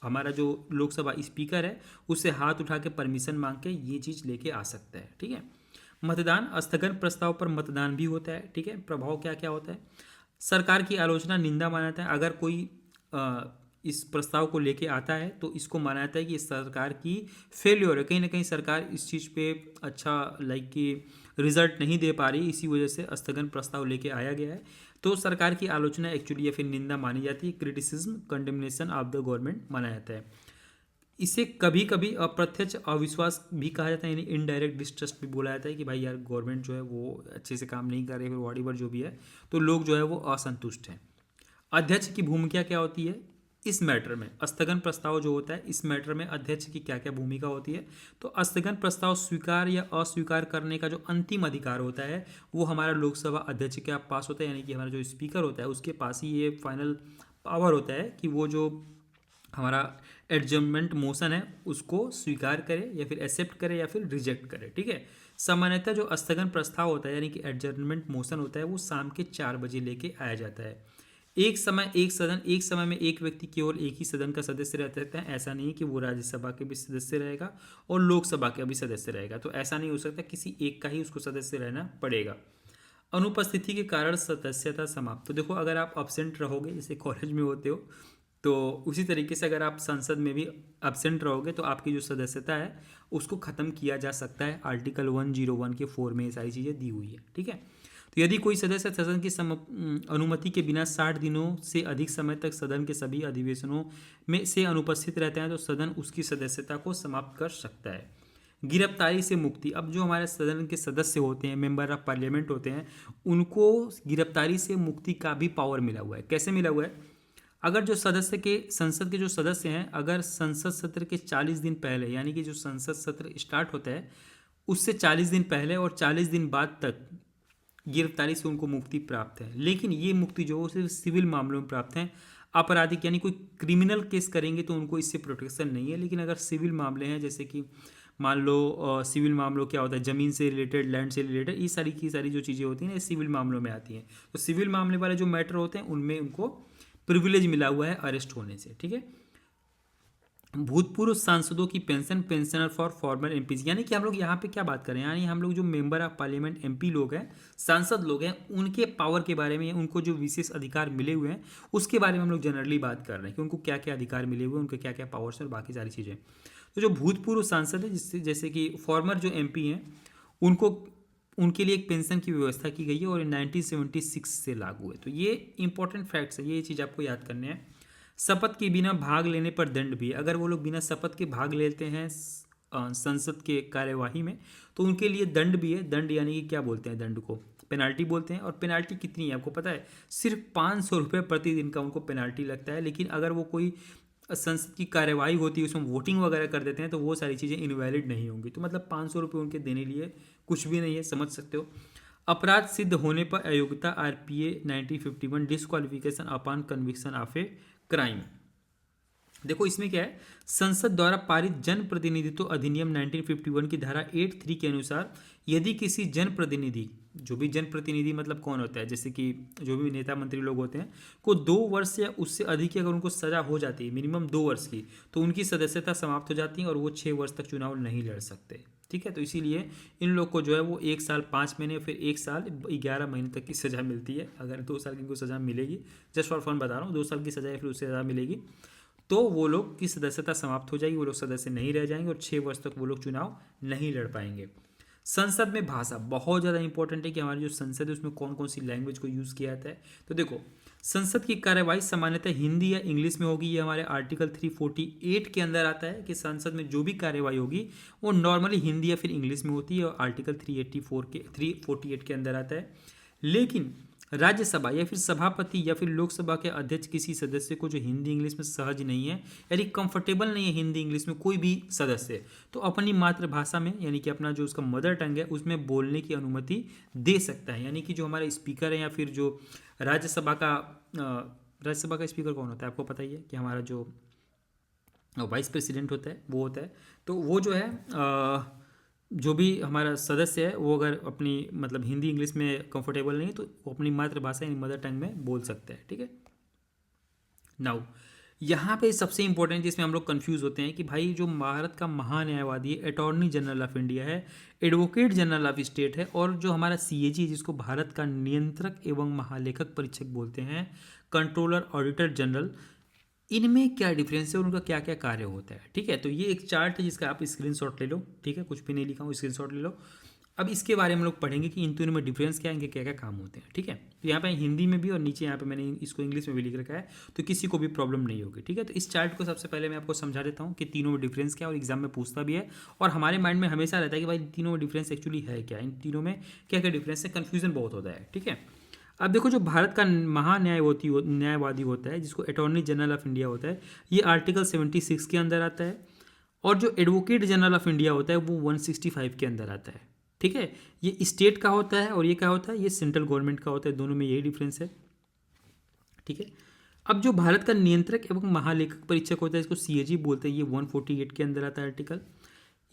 हमारा जो लोकसभा स्पीकर है उससे हाथ उठा के परमिशन मांग के ये चीज़ लेके आ सकता है। ठीक है, मतदान, स्थगन प्रस्ताव पर मतदान भी होता है। ठीक है, प्रभाव क्या क्या होता है? सरकार की आलोचना, निंदा माना जाता है। अगर कोई इस प्रस्ताव को लेके आता है तो इसको माना जाता है कि इस सरकार की फेल्योर है, कहीं ना कहीं सरकार इस चीज़ पे अच्छा लाइक कि रिजल्ट नहीं दे पा रही, इसी वजह से स्थगन प्रस्ताव लेके आया गया है। तो सरकार की आलोचना एक्चुअली या फिर निंदा मानी जाती है, criticism, condemnation of the government माना जाता है। इसे कभी कभी अप्रत्यक्ष अविश्वास भी कहा जाता है, यानी इनडायरेक्ट डिस्ट्रस्ट भी बोला जाता है कि भाई यार गवर्नमेंट जो है वो अच्छे से काम नहीं कर रही है, फिर वॉट एवर जो भी है, तो लोग जो है वो असंतुष्ट हैं। अध्यक्ष की भूमिका क्या होती है इस मैटर में? स्थगन प्रस्ताव जो होता है, इस मैटर में अध्यक्ष की क्या क्या भूमिका होती है? तो स्थगन प्रस्ताव स्वीकार या अस्वीकार करने का जो अंतिम अधिकार होता है वो हमारा लोकसभा अध्यक्ष के पास होता है, यानी कि हमारा जो स्पीकर होता है उसके पास ही ये फाइनल पावर होता है कि वो जो हमारा एडजर्नमेंट मोशन है उसको स्वीकार करे या फिर एक्सेप्ट करे या फिर रिजेक्ट करे। ठीक है, सामान्यतः जो स्थगन प्रस्ताव होता है यानी कि एडजर्नमेंट मोशन होता है वो शाम के 4 बजे लेके आया जाता है। एक समय एक सदन, एक समय में एक व्यक्ति केवल एक ही सदन का सदस्य रह सकता है। ऐसा नहीं है कि वो राज्यसभा के भी सदस्य रहेगा और लोकसभा का भी सदस्य रहेगा, तो ऐसा नहीं हो सकता, किसी एक का ही उसको सदस्य रहना पड़ेगा। अनुपस्थिति के कारण सदस्यता समाप्त। तो देखो, अगर आप एब्सेंट रहोगे, जैसे कॉलेज में होते हो, तो उसी तरीके से अगर आप संसद में भी एब्सेंट रहोगे तो आपकी जो सदस्यता है उसको ख़त्म किया जा सकता है। आर्टिकल 101 के 4 में ये सारी चीज़ें दी हुई है। ठीक है, तो यदि कोई सदस्य सदन की अनुमति के बिना 60 दिनों से अधिक समय तक सदन के सभी अधिवेशनों में से अनुपस्थित रहते हैं तो सदन उसकी सदस्यता को समाप्त कर सकता है। गिरफ्तारी से मुक्ति। अब जो हमारे सदन के सदस्य होते हैं, मेंबर ऑफ पार्लियामेंट होते हैं, उनको गिरफ्तारी से मुक्ति का भी पावर मिला हुआ है। कैसे मिला हुआ है? अगर जो सदस्य के संसद के जो सदस्य हैं, अगर संसद सत्र के 40 दिन पहले, यानी कि जो संसद सत्र स्टार्ट होता है उससे 40 दिन पहले और 40 दिन बाद तक गिरफ्तारी से उनको मुक्ति प्राप्त है। लेकिन ये मुक्ति जो है सिर्फ सिविल मामलों में प्राप्त है। आपराधिक यानी कोई क्रिमिनल केस करेंगे तो उनको इससे प्रोटेक्शन नहीं है, लेकिन अगर सिविल मामले हैं जैसे कि मान लो सिविल मामलों क्या होता है, ज़मीन से रिलेटेड, लैंड से रिलेटेड, ये सारी की सारी जो चीज़ें होती हैं ये सिविल मामलों में आती हैं। तो सिविल मामले वाले जो मैटर होते हैं उनमें उनको प्रिविलेज मिला हुआ है अरेस्ट होने से, ठीक है। भूतपूर्व सांसदों की pension, pensioner for farmer MPs, यानी कि हम लोग यहाँ पे क्या बात करें, यानी हम लोग जो मेंबर ऑफ पार्लियामेंट एमपी लोग हैं, सांसद लोग हैं, उनके पावर के बारे में, उनको जो विशेष अधिकार मिले हुए हैं उसके बारे में हम लोग जनरली बात कर रहे हैं कि उनको क्या क्या अधिकार मिले हुए हैं, उनके क्या क्या पावर्स हैं और बाकी सारी चीज़ें। तो जो भूतपूर्व सांसद है, जिससे जैसे कि फॉर्मर जो एमपी हैं, उनको उनके लिए एक पेंशन की व्यवस्था की गई है और 1976 से लागू है। तो ये इंपॉर्टेंट फैक्ट्स है, ये चीज़ आपको याद करने हैं। शपथ के बिना भाग लेने पर दंड भी, अगर वो लोग बिना शपथ के भाग लेते हैं संसद के कार्यवाही में तो उनके लिए दंड भी है। दंड यानी कि क्या बोलते हैं, दंड को पेनाल्टी बोलते हैं। और पेनाल्टी कितनी है आपको पता है, सिर्फ 500 रुपये प्रतिदिन का उनको पेनाल्टी लगता है। लेकिन अगर वो कोई संसद की कार्यवाही होती है उसमें वोटिंग वगैरह कर देते हैं तो वो सारी चीज़ें इनवैलिड नहीं होंगी। तो मतलब 500 रुपये उनके देने लिए कुछ भी नहीं है, समझ सकते हो। अपराध सिद्ध होने पर अयोग्यता, RPA 1951, disqualification upon conviction of a crime. देखो इसमें क्या है, संसद द्वारा पारित जन प्रतिनिधित्व अधिनियम 1951 की धारा 83 के अनुसार यदि किसी जनप्रतिनिधि, जो भी जनप्रतिनिधि मतलब कौन होता है, जैसे कि जो भी नेता मंत्री लोग होते हैं, को 2 वर्ष या उससे अधिक की अगर उनको सजा हो जाती है, मिनिमम 2 वर्ष की, तो उनकी सदस्यता समाप्त हो जाती है और वो 6 वर्ष तक चुनाव नहीं लड़ सकते, ठीक है। तो इसीलिए इन लोग को जो है वो 1 साल 5 महीने, फिर 1 साल 11 महीने तक की सज़ा मिलती है। अगर 2 साल की इनको सज़ा मिलेगी, जस्ट फॉर फन बता रहा हूँ, 2 साल की सज़ा या फिर उससे ज़्यादा मिलेगी तो वो लोग की सदस्यता समाप्त हो जाएगी, वो लोग सदस्य नहीं रह जाएंगे और 6 वर्ष तक वो लोग चुनाव नहीं लड़ पाएंगे। संसद में भाषा बहुत ज़्यादा इंपॉर्टेंट है कि हमारी जो संसद है उसमें कौन कौन सी लैंग्वेज को यूज़ किया जाता है। तो देखो संसद की कार्यवाही सामान्यतः हिंदी या इंग्लिश में होगी। ये हमारे आर्टिकल 348 के अंदर आता है कि संसद में जो भी कार्यवाही होगी वो नॉर्मली हिंदी या फिर इंग्लिश में होती है और आर्टिकल 348 के अंदर आता है। लेकिन राज्यसभा या फिर सभापति या फिर लोकसभा के अध्यक्ष किसी सदस्य को जो हिंदी इंग्लिश में सहज नहीं है, यानी कंफर्टेबल नहीं है हिंदी इंग्लिश में, कोई भी सदस्य, तो अपनी मातृभाषा में यानी कि अपना जो उसका मदर टंग है उसमें बोलने की अनुमति दे सकता है। यानी कि जो हमारे स्पीकर है या फिर जो राज्यसभा का स्पीकर कौन होता है आपको पता ही है कि हमारा जो वाइस प्रेसिडेंट होता है वो होता है। तो वो जो है जो भी हमारा सदस्य है वो अगर अपनी मतलब हिंदी इंग्लिश में कंफर्टेबल नहीं है तो वो अपनी मातृभाषा यानी मदर टंग में बोल सकता है, ठीक है। नाउ यहाँ पे सबसे इंपॉर्टेंट जिसमें हम लोग कंफ्यूज होते हैं कि भाई जो भारत का महान्यायवादी है, अटॉर्नी जनरल ऑफ इंडिया है, एडवोकेट जनरल ऑफ स्टेट है, और जो हमारा सीएजी जिसको भारत का नियंत्रक एवं महालेखक परीक्षक बोलते हैं, कंट्रोलर ऑडिटर जनरल, इनमें क्या डिफरेंस है और उनका क्या क्या कार्य होता है, ठीक है। तो ये एक चार्ट है जिसका आप स्क्रीनशॉट ले लो, ठीक है, कुछ भी नहीं लिखा हूँ, स्क्रीनशॉट ले लो। अब इसके बारे में हम लोग पढ़ेंगे कि इन तीनों में डिफरेंस क्या है, इनके क्या क्या काम होते हैं, ठीक है। तो यहाँ पे हिंदी में भी और नीचे यहाँ पे मैंने इसको इंग्लिश में भी लिख रखा है, तो किसी को भी प्रॉब्लम नहीं होगी, ठीक है। तो इस चार्ट को सबसे पहले मैं आपको समझा देता हूँ कि तीनों में डिफरेंस क्या है, और एग्जाम में पूछता भी है और हमारे माइंड में हमेशा रहता है कि भाई तीनों में डिफरेंस एक्चुअली है क्या, इन तीनों में क्या क्या डिफरेंस है, कन्फ्यूजन बहुत होता है, ठीक है। अब देखो जो भारत का न्यायवादी होता है जिसको अटॉर्नी जनरल ऑफ इंडिया होता है, ये आर्टिकल 76 के अंदर आता है, और जो एडवोकेट जनरल ऑफ इंडिया होता है वो 165 के अंदर आता है, ठीक है। ये स्टेट का होता है और ये क्या होता है, ये सेंट्रल गवर्नमेंट का होता है, दोनों में यही डिफरेंस है, ठीक है। अब जो भारत का नियंत्रक एवं महालेखक परीक्षक होता है इसको सीएजी बोलते हैं, ये 148 के अंदर आता है आर्टिकल।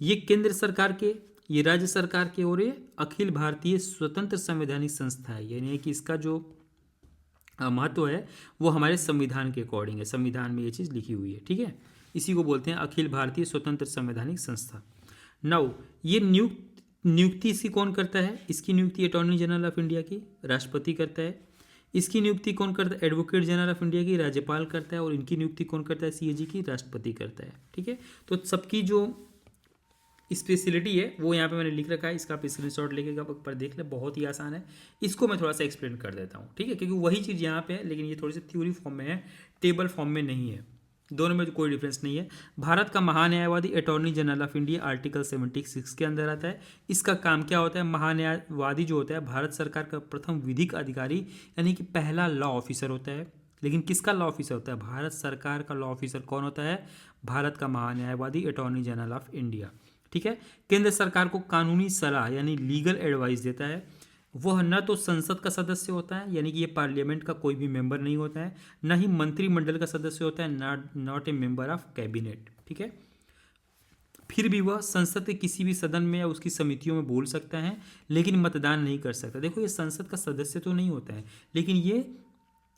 ये केंद्र सरकार के, ये राज्य सरकार के और ये अखिल भारतीय स्वतंत्र संवैधानिक संस्था है, यानी कि इसका जो महत्व है वो हमारे संविधान के अकॉर्डिंग है, संविधान में ये चीज़ लिखी हुई है, ठीक है। इसी को बोलते हैं अखिल भारतीय स्वतंत्र संवैधानिक संस्था। नाउ ये नियुक्ति इसकी कौन करता है, इसकी नियुक्ति अटॉर्नी जनरल ऑफ इंडिया की राष्ट्रपति करता है। इसकी नियुक्ति कौन करता है, एडवोकेट जनरल ऑफ इंडिया की राज्यपाल करता है, और इनकी नियुक्ति कौन करता है, सीएजी की राष्ट्रपति करता है, ठीक है। तो सबकी जो स्पेशलिटी है वो यहाँ पे मैंने लिख रखा है, इसका आप स्क्रीनशॉट लेके पर देख ले, बहुत ही आसान है। इसको मैं थोड़ा सा एक्सप्लेन कर देता हूँ, ठीक है, क्योंकि वही चीज़ यहाँ पे है लेकिन ये थोड़ी सी थ्योरी फॉर्म में है, टेबल फॉर्म में नहीं है, दोनों में कोई डिफरेंस नहीं है। भारत का महान्यायवादी attorney general of India article 76 के अंदर आता है। इसका काम क्या होता है, महान्यायवादी जो होता है भारत सरकार का प्रथम विधिक अधिकारी यानी कि पहला लॉ ऑफिसर होता है। लेकिन किसका लॉ ऑफिसर होता है, भारत सरकार का लॉ ऑफिसर कौन होता है, भारत का महान्यायवादी अटॉर्नी जनरल ऑफ इंडिया, ठीक है। केंद्र सरकार को कानूनी सलाह यानी लीगल एडवाइस देता है। वह न तो संसद का सदस्य होता है यानी कि ये पार्लियामेंट का कोई भी मेंबर नहीं होता है, न ही मंत्रिमंडल का सदस्य होता है, not a member of cabinet, ठीक है। फिर भी वह संसद के किसी भी सदन में या उसकी समितियों में बोल सकता है, लेकिन मतदान नहीं कर सकता। देखो ये संसद का सदस्य तो नहीं होता है, लेकिन ये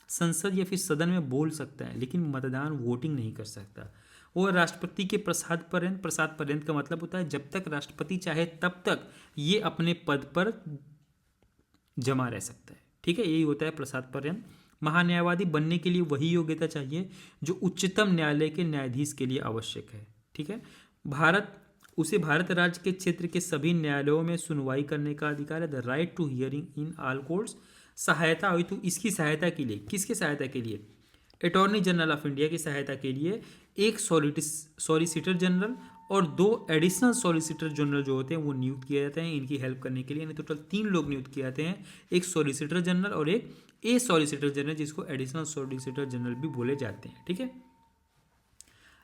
संसद या फिर सदन में बोल सकता है, लेकिन मतदान वोटिंग नहीं कर सकता। वो राष्ट्रपति के प्रसाद पर्यंत का मतलब होता है जब तक राष्ट्रपति चाहे तब तक ये अपने पद पर जमा रह सकता है। ठीक है, यही होता है प्रसाद पर्यंत। महान्यायवादी बनने के लिए वही योग्यता चाहिए जो उच्चतम न्यायालय के न्यायाधीश के लिए आवश्यक है। ठीक है, भारत राज्य के क्षेत्र के सभी न्यायालयों में सुनवाई करने का अधिकार है, the right to hearing in all courts. सहायता हुई तो इसकी सहायता के लिए, किसके सहायता के लिए? अटॉर्नी जनरल ऑफ इंडिया की सहायता के लिए एक सॉलिसिटर जनरल और 2 एडिशनल सॉलिसिटर जनरल जो होते हैं वो नियुक्त किए जाते हैं इनकी हेल्प करने के लिए। यानी टोटल 3 लोग नियुक्त किए जाते हैं, एक सॉलिसिटर जनरल और एक सॉलिसिटर जनरल, जिसको एडिशनल सॉलिसिटर जनरल भी बोले जाते हैं। ठीक है,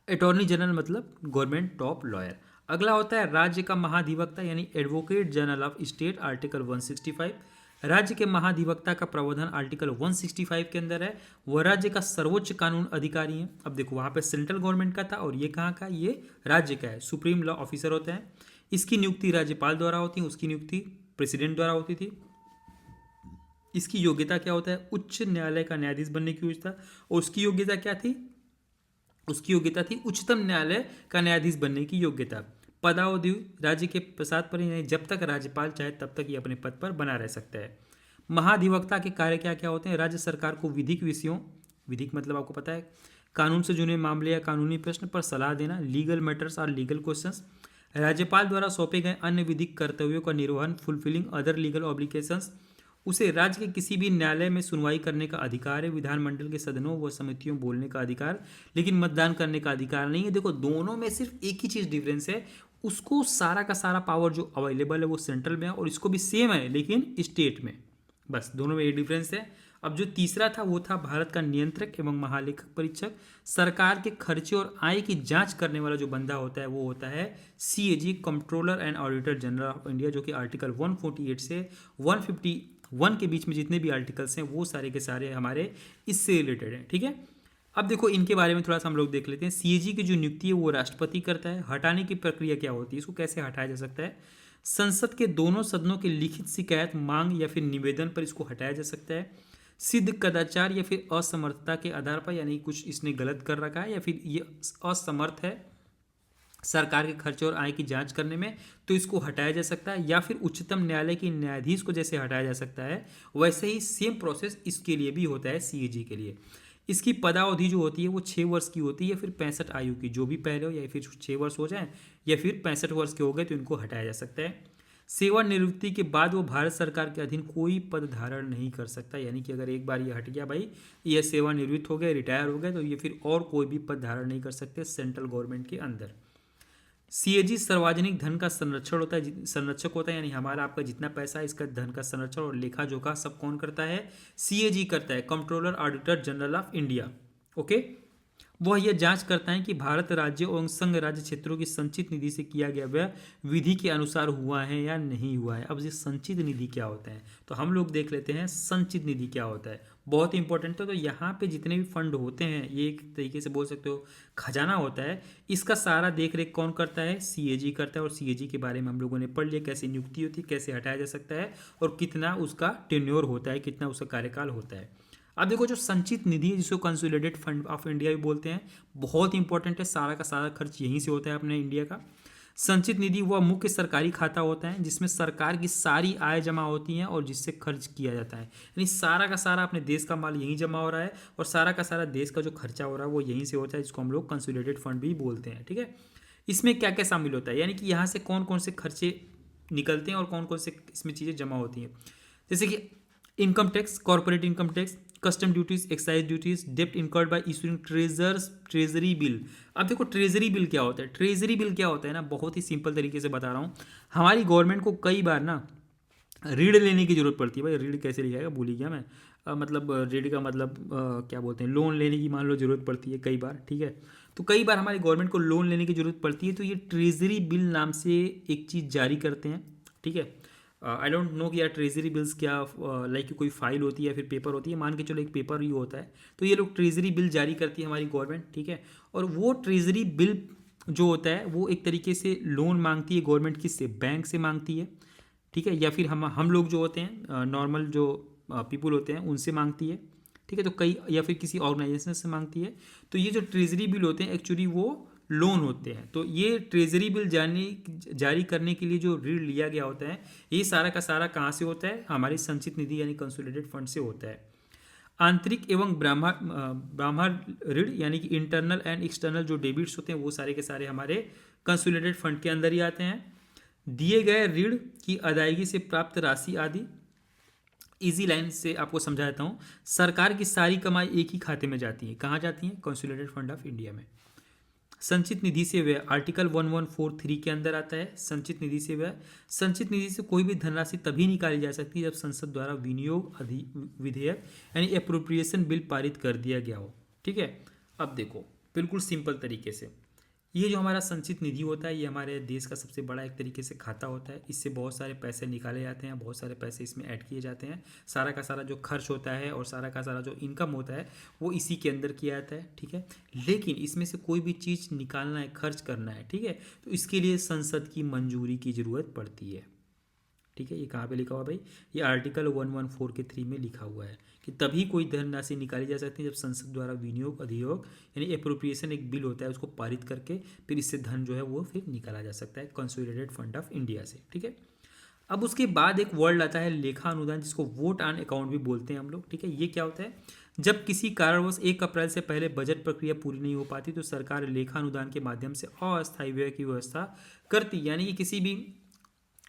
अटॉर्नी जनरल मतलब गवर्नमेंट टॉप लॉयर। अगला होता है राज्य का महाधिवक्ता यानी advocate general of state, article 165। राज्य के महाधिवक्ता का प्रावधान आर्टिकल 165 के अंदर है। वह राज्य का सर्वोच्च कानून अधिकारी है। अब देखो वहाँ पे सेंट्रल गवर्नमेंट का था और ये कहाँ का? ये राज्य का है। सुप्रीम लॉ ऑफिसर होता है। इसकी नियुक्ति राज्यपाल द्वारा होती है, उसकी नियुक्ति प्रेसिडेंट द्वारा होती थी। इसकी योग्यता क्या होता है? उच्च न्यायालय का न्यायाधीश बनने की योग्यता। और उसकी योग्यता क्या थी? उसकी योग्यता थी उच्चतम न्यायालय का न्यायाधीश बनने की योग्यता। पदावधि राज्य के प्रसाद पर, यानी जब तक राज्यपाल चाहे तब तक ये अपने पद पर बना रह सकता है। महाधिवक्ता के कार्य क्या क्या होते हैं? राज्य सरकार को विधिक विषयों, विधिक मतलब आपको पता है कानून से जुड़े मामले या कानूनी प्रश्न पर सलाह देना, लीगल मैटर्स और लीगल क्वेश्चंस। राज्यपाल द्वारा सौंपे गए अन्य विधिक कर्तव्यों का निर्वहन, फुलफिलिंग अदर लीगल ऑब्लिगेशंस। उसे राज्य के किसी भी न्यायालय में सुनवाई करने का अधिकार है। विधानमंडल के सदनों व समितियों बोलने का अधिकार, लेकिन मतदान करने का अधिकार नहीं है। देखो दोनों में सिर्फ एक ही चीज़ डिफरेंस है, उसको सारा का सारा पावर जो अवेलेबल है वो सेंट्रल में है और इसको भी सेम है लेकिन स्टेट में। बस दोनों में ये डिफरेंस है। अब जो तीसरा था वो था भारत का नियंत्रक एवं महालेखक परीक्षक। सरकार के खर्चे और आय की जांच करने वाला जो बंदा होता है वो होता है CAG, controller and auditor general of India, जो कि आर्टिकल 148 से 151 के बीच में जितने भी आर्टिकल्स हैं वो सारे के सारे हमारे इससे रिलेटेड हैं। ठीक है, अब देखो इनके बारे में थोड़ा सा हम लोग देख लेते हैं। CAG की जो नियुक्ति है वो राष्ट्रपति करता है। हटाने की प्रक्रिया क्या होती है, इसको कैसे हटाया जा सकता है? संसद के दोनों सदनों के लिखित शिकायत, मांग या फिर निवेदन पर इसको हटाया जा सकता है। सिद्ध कदाचार या फिर असमर्थता के आधार पर, यानी कुछ इसने गलत कर रखा है या फिर ये असमर्थ है सरकार के खर्चे और आय की जांच करने में, तो इसको हटाया जा सकता है। या फिर उच्चतम न्यायालय के न्यायाधीश को जैसे हटाया जा सकता है वैसे ही सेम प्रोसेस इसके लिए भी होता है CAG के लिए। इसकी पदावधि जो होती है वो 6 वर्ष की होती है या फिर 65 आयु की, जो भी पहले हो, या फिर 6 वर्ष हो जाए या फिर 65 वर्ष के हो गए तो इनको हटाया जा सकता है। सेवानिवृत्ति के बाद वो भारत सरकार के अधीन कोई पद धारण नहीं कर सकता। यानी कि अगर एक बार ये हट गया भाई, ये सेवानिवृत्त हो गए, रिटायर हो गए, तो ये फिर और कोई भी पद धारण नहीं कर सकते सेंट्रल गवर्नमेंट के अंदर। CAG सार्वजनिक धन का संरक्षक होता है। यानी हमारा आपका जितना पैसा है इसका धन का संरक्षण और लेखा जोखा सब कौन करता है? CAG करता है, controller auditor general of India. Okay, वह यह जांच करता है कि भारत राज्य एवं संघ राज्य क्षेत्रों की संचित निधि से किया गया व्यय विधि के अनुसार हुआ है या नहीं हुआ है। अब ये संचित निधि क्या होता है तो हम लोग देख लेते हैं संचित निधि क्या होता है। बहुत इंपॉर्टेंट है। तो यहाँ पे जितने भी फंड होते हैं ये एक तरीके से बोल सकते हो खजाना होता है, इसका सारा देख रेख कौन करता है? CAG करता है। और CAG के बारे में हम लोगों ने पढ़ लिया, कैसे नियुक्ति होती है, कैसे हटाया जा सकता है और कितना उसका टेन्योर होता है, कितना उसका कार्यकाल होता है। अब देखो जो संचित निधि है जिसको कंसोलिडेटेड फंड ऑफ इंडिया भी बोलते हैं, बहुत इंपॉर्टेंट है। सारा का सारा खर्च यहीं से होता है अपने इंडिया का। संचित निधि वह मुख्य सरकारी खाता होता है जिसमें सरकार की सारी आय जमा होती हैं और जिससे खर्च किया जाता है। यानी सारा का सारा अपने देश का माल यहीं जमा हो रहा है और सारा का सारा देश का जो खर्चा हो रहा है वो यहीं से होता है, जिसको हम लोग कंसोलिडेटेड फंड भी बोलते हैं। ठीक है, इसमें क्या क्या शामिल होता है, यानी कि यहाँ से कौन कौन से खर्चे निकलते हैं और कौन कौन से इसमें चीज़ें जमा होती हैं। जैसे कि income tax, corporate income tax, custom duties, excise duties, डेप्ट incurred by issuing treasury bill. अब देखो ट्रेजरी बिल क्या होता है? ट्रेजरी बिल क्या होता है ना, बहुत ही सिंपल तरीके से बता रहा हूँ। हमारी गवर्नमेंट को कई बार ना ऋण लेने की जरूरत पड़ती है। भाई ऋण कैसे लिया जाएगा भूल ही गया मैं। मतलब ऋण का मतलब क्या बोलते हैं, लोन लेने की मान लो जरूरत पड़ती है कई बार। ठीक है, तो कई बार हमारी गवर्नमेंट को लोन लेने की जरूरत पड़ती है तो ये ट्रेजरी बिल नाम से एक चीज़ जारी करते हैं। ठीक है, आई डोंट नो कि यार ट्रेजरी बिल्स क्या लाइक कोई फाइल होती है या फिर पेपर होती है, मान के चलो एक पेपर ही होता है। तो ये लोग ट्रेजरी बिल जारी करती है हमारी गवर्नमेंट। ठीक है, और वो ट्रेजरी बिल जो होता है वो एक तरीके से लोन मांगती है गवर्नमेंट, किससे, बैंक से मांगती है, ठीक है, या फिर हम लोग जो होते हैं नॉर्मल जो पीपल होते हैं उनसे मांगती है, ठीक है, तो कई या फिर किसी ऑर्गेनाइजेशन से मांगती है। तो ये जो ट्रेजरी बिल होते हैं एक्चुअली वो लोन होते हैं। तो ये ट्रेजरी बिल जारी करने के लिए जो ऋण लिया गया होता है, ये सारा का सारा कहाँ से होता है, हमारी संचित निधि यानी कंसोलिडेटेड फंड से होता है। आंतरिक एवं ब्राह्मण ऋण यानी कि इंटरनल एंड एक्सटर्नल जो डेबिट्स होते हैं वो सारे के सारे हमारे कंसोलिडेटेड फंड के अंदर ही आते हैं। दिए गए ऋण की अदायगी से प्राप्त राशि आदि, इजी लाइन से आपको समझाता हूँ, सरकार की सारी कमाई एक ही खाते में जाती है। कहाँ जाती है, कंसोलिडेटेड फंड ऑफ इंडिया में। संचित निधि से व्यय आर्टिकल 1143 के अंदर आता है। संचित निधि से व्यय, संचित निधि से कोई भी धनराशि तभी निकाली जा सकती है जब संसद द्वारा विनियोग विधेयक यानी अप्रोप्रिएशन बिल पारित कर दिया गया हो, ठीक है। अब देखो बिल्कुल सिंपल तरीके से, ये जो हमारा संचित निधि होता है ये हमारे देश का सबसे बड़ा एक तरीके से खाता होता है। इससे बहुत सारे पैसे निकाले जाते हैं, बहुत सारे पैसे इसमें ऐड किए जाते हैं। सारा का सारा जो खर्च होता है और सारा का सारा जो इनकम होता है वो इसी के अंदर किया जाता है, ठीक है। लेकिन इसमें से कोई भी चीज़ निकालना है, खर्च करना है, ठीक है, तो इसके लिए संसद की मंजूरी की ज़रूरत पड़ती है, ठीक है। ये कहाँ पे लिखा हुआ भाई, ये आर्टिकल 114 के 3 में लिखा हुआ है कि तभी कोई धनराशि निकाली जा सकती है जब संसद द्वारा विनियोग अधियोग यानी अप्रोप्रिएशन एक बिल होता है उसको पारित करके फिर इससे धन जो है वो फिर निकाला जा सकता है कंसोलिडेटेड फंड ऑफ इंडिया से, ठीक है। अब उसके बाद एक वर्ड आता है लेखा अनुदान, जिसको वोट ऑन अकाउंट भी बोलते हैं हम लोग, ठीक है। ये क्या होता है, जब किसी कारणवश 1 अप्रैल से पहले बजट प्रक्रिया पूरी नहीं हो पाती तो सरकार लेखा अनुदान के माध्यम से अस्थायी व्यय की व्यवस्था करती, यानी कि किसी भी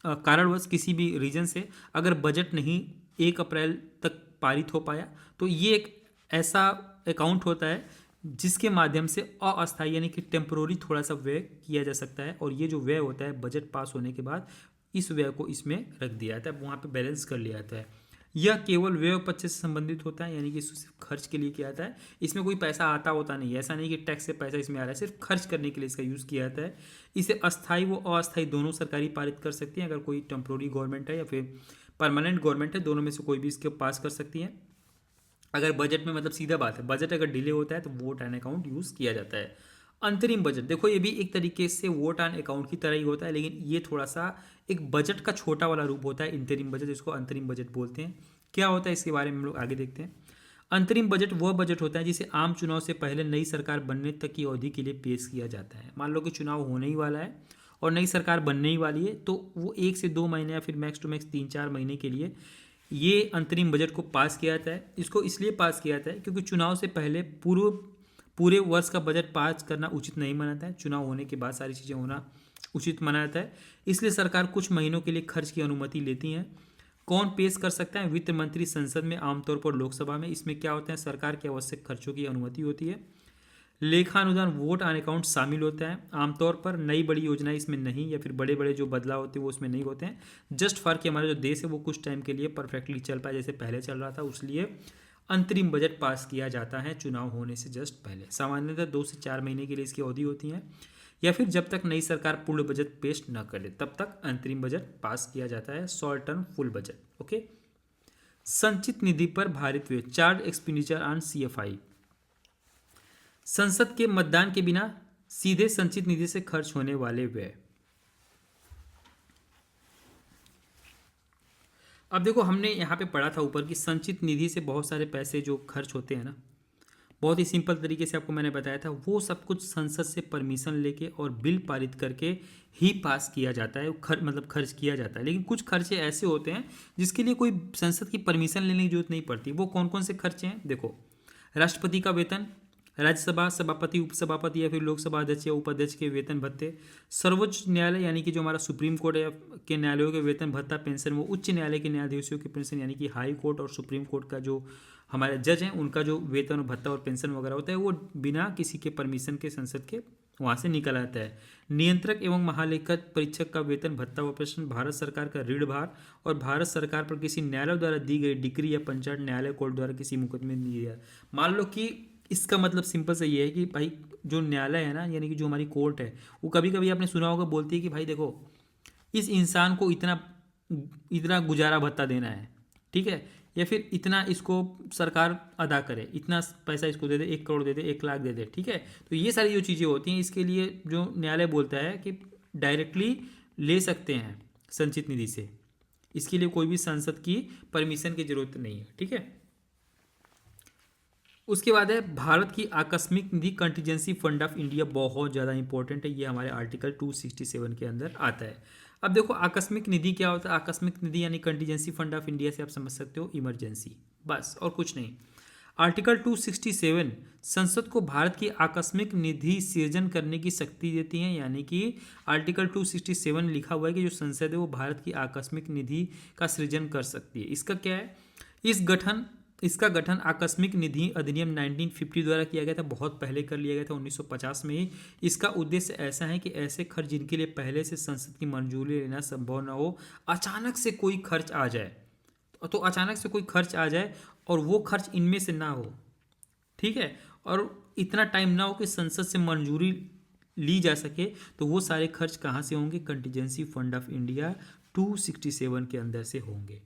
कारणवश किसी भी रीजन से अगर बजट नहीं 1 अप्रैल तक पारित हो पाया तो ये एक ऐसा अकाउंट होता है जिसके माध्यम से अस्थायी यानी कि टेम्पोररी थोड़ा सा व्यय किया जा सकता है। और ये जो व्यय होता है बजट पास होने के बाद इस व्यय को इसमें रख दिया जाता है, वहाँ पे बैलेंस कर लिया जाता है। यह केवल व्यय पक्ष से संबंधित होता है, यानी कि इसको सिर्फ खर्च के लिए किया जाता है। इसमें कोई पैसा आता होता नहीं है, ऐसा नहीं कि टैक्स से पैसा इसमें आ रहा है, सिर्फ खर्च करने के लिए इसका यूज़ किया जाता है। इसे अस्थायी व अस्थायी दोनों सरकारी पारित कर सकती हैं। अगर कोई टेम्प्रोरी गवर्नमेंट है या फिर परमानेंट गवर्नमेंट है, दोनों में से कोई भी इसके पास कर सकती है। अगर बजट में, मतलब सीधा बात है, बजट अगर डिले होता है तो वोट ऑन अकाउंट यूज़ किया जाता है। अंतरिम बजट, देखो ये भी एक तरीके से वोट ऑन अकाउंट की तरह ही होता है, लेकिन ये थोड़ा सा एक बजट का छोटा वाला रूप होता है इंतरिम बजट, जिसको अंतरिम बजट बोलते हैं। क्या होता है इसके बारे में हम लोग आगे देखते हैं। अंतरिम बजट वह बजट होता है जिसे आम चुनाव से पहले नई सरकार बनने तक की अवधि के लिए पेश किया जाता है। मान लो कि चुनाव होने ही वाला है और नई सरकार बनने ही वाली है, तो वो 1 से 2 महीने या फिर मैक्स टू मैक्स 3-4 महीने के लिए ये अंतरिम बजट को पास किया जाता है। इसको इसलिए पास किया जाता है क्योंकि चुनाव से पहले पूरे वर्ष का बजट पास करना उचित नहीं माना है। चुनाव होने के बाद सारी चीज़ें होना उचित माना जाता है, इसलिए सरकार कुछ महीनों के लिए खर्च की अनुमति लेती है। कौन पेश कर सकता है, वित्त मंत्री संसद में, आमतौर पर लोकसभा में। इसमें क्या होता है, सरकार के आवश्यक खर्चों की अनुमति होती है। लेखा अनुदान वोट ऑन अकाउंट शामिल होता है। आमतौर पर नई बड़ी योजनाएं इसमें नहीं, या फिर बड़े बड़े जो बदलाव होते हैं वो उसमें नहीं होते हैं। जस्ट फॉर कि हमारा जो देश है वो कुछ टाइम के लिए परफेक्टली चल पाए जैसे पहले चल रहा था, इसलिए अंतरिम बजट पास किया जाता है चुनाव होने से जस्ट पहले। सामान्यतः 2 से 4 महीने के लिए इसकी अवधि होती है, या फिर जब तक नई सरकार पूर्ण बजट पेश न करे तब तक अंतरिम बजट पास किया जाता है, short term full budget. Okay. संचित निधि पर भारित व्यय, चार्ज एक्सपेंडिचर ऑन CFI। संसद के मतदान के बिना सीधे संचित निधि से खर्च होने वाले व्यय। अब देखो हमने यहाँ पे पढ़ा था ऊपर कि संचित निधि से बहुत सारे पैसे जो खर्च होते हैं ना, बहुत ही सिंपल तरीके से आपको मैंने बताया था, वो सब कुछ संसद से परमिशन लेके और बिल पारित करके ही पास किया जाता है, मतलब खर्च किया जाता है। लेकिन कुछ खर्चे ऐसे होते हैं जिसके लिए कोई संसद की परमिशन लेने की जरूरत नहीं पड़ती। वो कौन कौन से खर्चे हैं, देखो, राष्ट्रपति का वेतन, राज्यसभा सभापति, उपसभापति या फिर लोकसभा अध्यक्ष या उपाध्यक्ष के वेतन भत्ते, सर्वोच्च न्यायालय यानी कि जो हमारा सुप्रीम कोर्ट के न्यायालयों के वेतन भत्ता पेंशन, वो उच्च न्यायालय के न्यायाधीशों की पेंशन यानी कि हाई कोर्ट और सुप्रीम कोर्ट का जो हमारे जज हैं उनका जो वेतन और भत्ता और पेंशन वगैरह होता है वो बिना किसी के परमिशन के संसद के वहाँ से निकल आता है। नियंत्रक एवं महालेखा परीक्षक का वेतन भत्ता व पेंशन, भारत सरकार का ऋण भार और भारत सरकार पर किसी न्यायालय द्वारा दी गई डिक्री या पंचायत न्यायालय कोर्ट द्वारा किसी मुकदमे में दिया। मान लो कि इसका मतलब सिंपल से ये है कि भाई जो न्यायालय है ना, यानी कि जो हमारी कोर्ट है, वो कभी कभी आपने सुना होगा बोलती है कि भाई देखो इस इंसान को इतना इतना गुजारा भत्ता देना है, ठीक है, या फिर इतना इसको सरकार अदा करे, इतना पैसा इसको दे दे, 1 करोड़ दे दे, 1 लाख दे दे, ठीक है। तो ये सारी जो चीज़ें होती हैं, इसके लिए जो न्यायालय बोलता है कि डायरेक्टली ले सकते हैं संचित निधि से, इसके लिए कोई भी सांसद की परमिशन की जरूरत नहीं है, ठीक है। उसके बाद है भारत की आकस्मिक निधि कंटीजेंसी फंड ऑफ इंडिया, बहुत ज़्यादा इंपॉर्टेंट है, ये हमारे आर्टिकल 267 के अंदर आता है। अब देखो आकस्मिक निधि क्या होता है, आकस्मिक निधि यानी कंटीजेंसी फंड ऑफ इंडिया से आप समझ सकते हो इमरजेंसी, बस और कुछ नहीं। आर्टिकल 267 संसद को भारत की आकस्मिक निधि सृजन करने की शक्ति देती है, यानी कि आर्टिकल 267 लिखा हुआ है कि जो संसद है वो भारत की आकस्मिक निधि का सृजन कर सकती है। इसका क्या है, इसका गठन आकस्मिक निधि अधिनियम 1950 द्वारा किया गया था, बहुत पहले कर लिया गया था 1950 में ही। इसका उद्देश्य ऐसा है कि ऐसे खर्च जिनके लिए पहले से संसद की मंजूरी लेना संभव न हो, अचानक से कोई खर्च आ जाए, तो अचानक से कोई खर्च आ जाए और वो खर्च इनमें से ना हो, ठीक है, और इतना टाइम ना हो कि संसद से मंजूरी ली जा सके, तो वो सारे खर्च कहाँ से होंगे, कंटीजेंसी फंड ऑफ इंडिया 267 के अंदर से होंगे,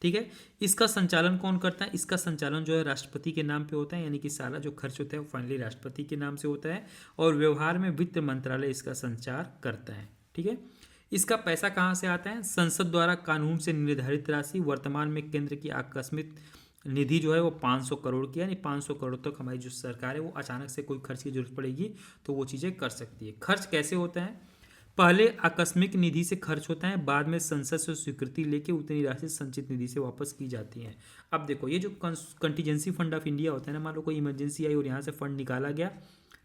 ठीक है। इसका संचालन कौन करता है, इसका संचालन जो है राष्ट्रपति के नाम पे होता है, यानी कि सारा जो खर्च होता है वो फाइनली राष्ट्रपति के नाम से होता है, और व्यवहार में वित्त मंत्रालय इसका संचार करता है, ठीक है। इसका पैसा कहाँ से आता है, संसद द्वारा कानून से निर्धारित राशि, वर्तमान में केंद्र की आकस्मिक निधि जो है वो 500 करोड़ की, यानी 500 करोड़ तक हमारी जो सरकार है वो अचानक से कोई खर्च की जरूरत पड़ेगी तो वो चीज़ें कर सकती है। खर्च कैसे होता है, पहले आकस्मिक निधि से खर्च होता है, बाद में संसद से स्वीकृति लेके उतनी राशि संचित निधि से वापस की जाती है। अब देखो ये जो कंटीजेंसी फंड ऑफ इंडिया होता है ना, मान लो कोई इमरजेंसी आई और यहाँ से फंड निकाला गया,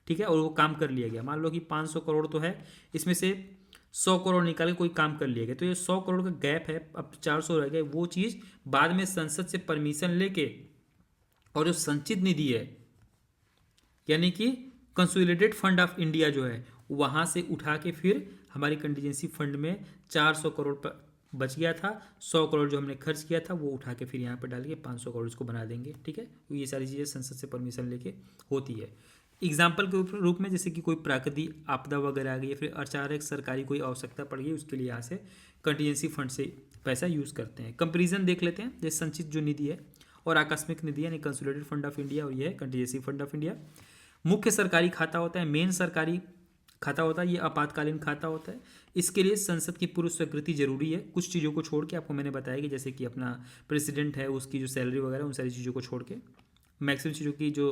ठीक है, और वो काम कर लिया गया, मान लो कि 500 करोड़ तो है, इसमें से 100 करोड़ निकाल के कोई काम कर लिया गया, तो ये 100 करोड़ का गैप है, अब 400 रह गए, वो चीज़ बाद में संसद से परमिशन लेके और जो संचित निधि है यानी कि कंसोलिडेटेड फंड ऑफ इंडिया जो है वहाँ से उठा के फिर हमारी कंटीजेंसी फंड में 400 करोड़ पर बच गया था, 100 करोड़ जो हमने खर्च किया था वो उठा के फिर यहाँ पर डाल के 500 करोड़ इसको बना देंगे, ठीक है। तो ये सारी चीज़ें संसद से परमिशन लेके होती है। एग्जाम्पल के रूप में जैसे कि कोई प्राकृतिक आपदा वगैरह आ गई या फिर अचानक सरकारी कोई आवश्यकता पड़ गई, उसके लिए यहाँ से कंटीजेंसी फंड से पैसा यूज़ करते हैं। कंपेरिजन देख लेते हैं, जैसे संचित जो निधि है और आकस्मिक निधि यानी कंसोलिडेटेड फंड ऑफ इंडिया, और ये है कंटीजेंसी फंड ऑफ इंडिया। मुख्य सरकारी खाता होता है, मेन सरकारी खाता होता है, ये आपातकालीन खाता होता है। इसके लिए संसद की पूर्व स्वीकृति जरूरी है, कुछ चीज़ों को छोड़ के, आपको मैंने बताया कि जैसे कि अपना प्रेसिडेंट है उसकी जो सैलरी वगैरह उन सारी चीज़ों को छोड़ के मैक्सिमम चीज़ों की जो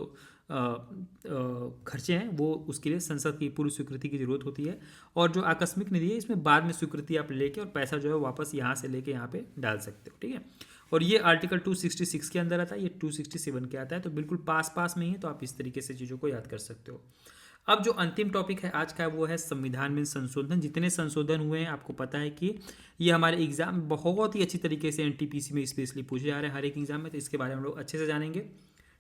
खर्चे हैं वो उसके लिए संसद की पूर्व स्वीकृति की जरूरत होती है। और जो आकस्मिक निधि है इसमें बाद में स्वीकृति आप लेके और पैसा जो है वापस यहाँ से लेके यहाँ पे डाल सकते हो, ठीक है। और ये आर्टिकल 266 के अंदर आता है, ये 267 के आता है, तो बिल्कुल पास में ही है, तो आप इस तरीके से चीज़ों को याद कर सकते हो। अब जो अंतिम टॉपिक है आज का वो है संविधान में संशोधन। जितने संशोधन हुए हैं आपको पता है कि ये हमारे एग्जाम बहुत ही अच्छी तरीके से एनटीपीसी में स्पेशली पूछे जा रहे हैं हर एक एग्जाम में, तो इसके बारे में हम लोग अच्छे से जानेंगे,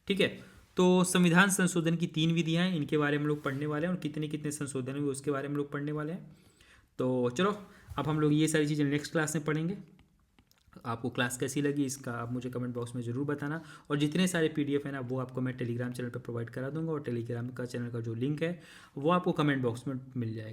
ठीक है। तो संविधान संशोधन की 3 विधियाँ हैं, इनके बारे में हम लोग पढ़ने वाले हैं, और कितने कितने संशोधन हुए उसके बारे में लोग पढ़ने वाले हैं। तो चलो अब हम लोग ये सारी चीज़ें नेक्स्ट क्लास में पढ़ेंगे। आपको क्लास कैसी लगी इसका आप मुझे कमेंट बॉक्स में ज़रूर बताना, और जितने सारे पीडीएफ है ना वो आपको मैं टेलीग्राम चैनल पर प्रोवाइड करा दूंगा, और टेलीग्राम का चैनल का जो लिंक है वो आपको कमेंट बॉक्स में मिल जाएगा।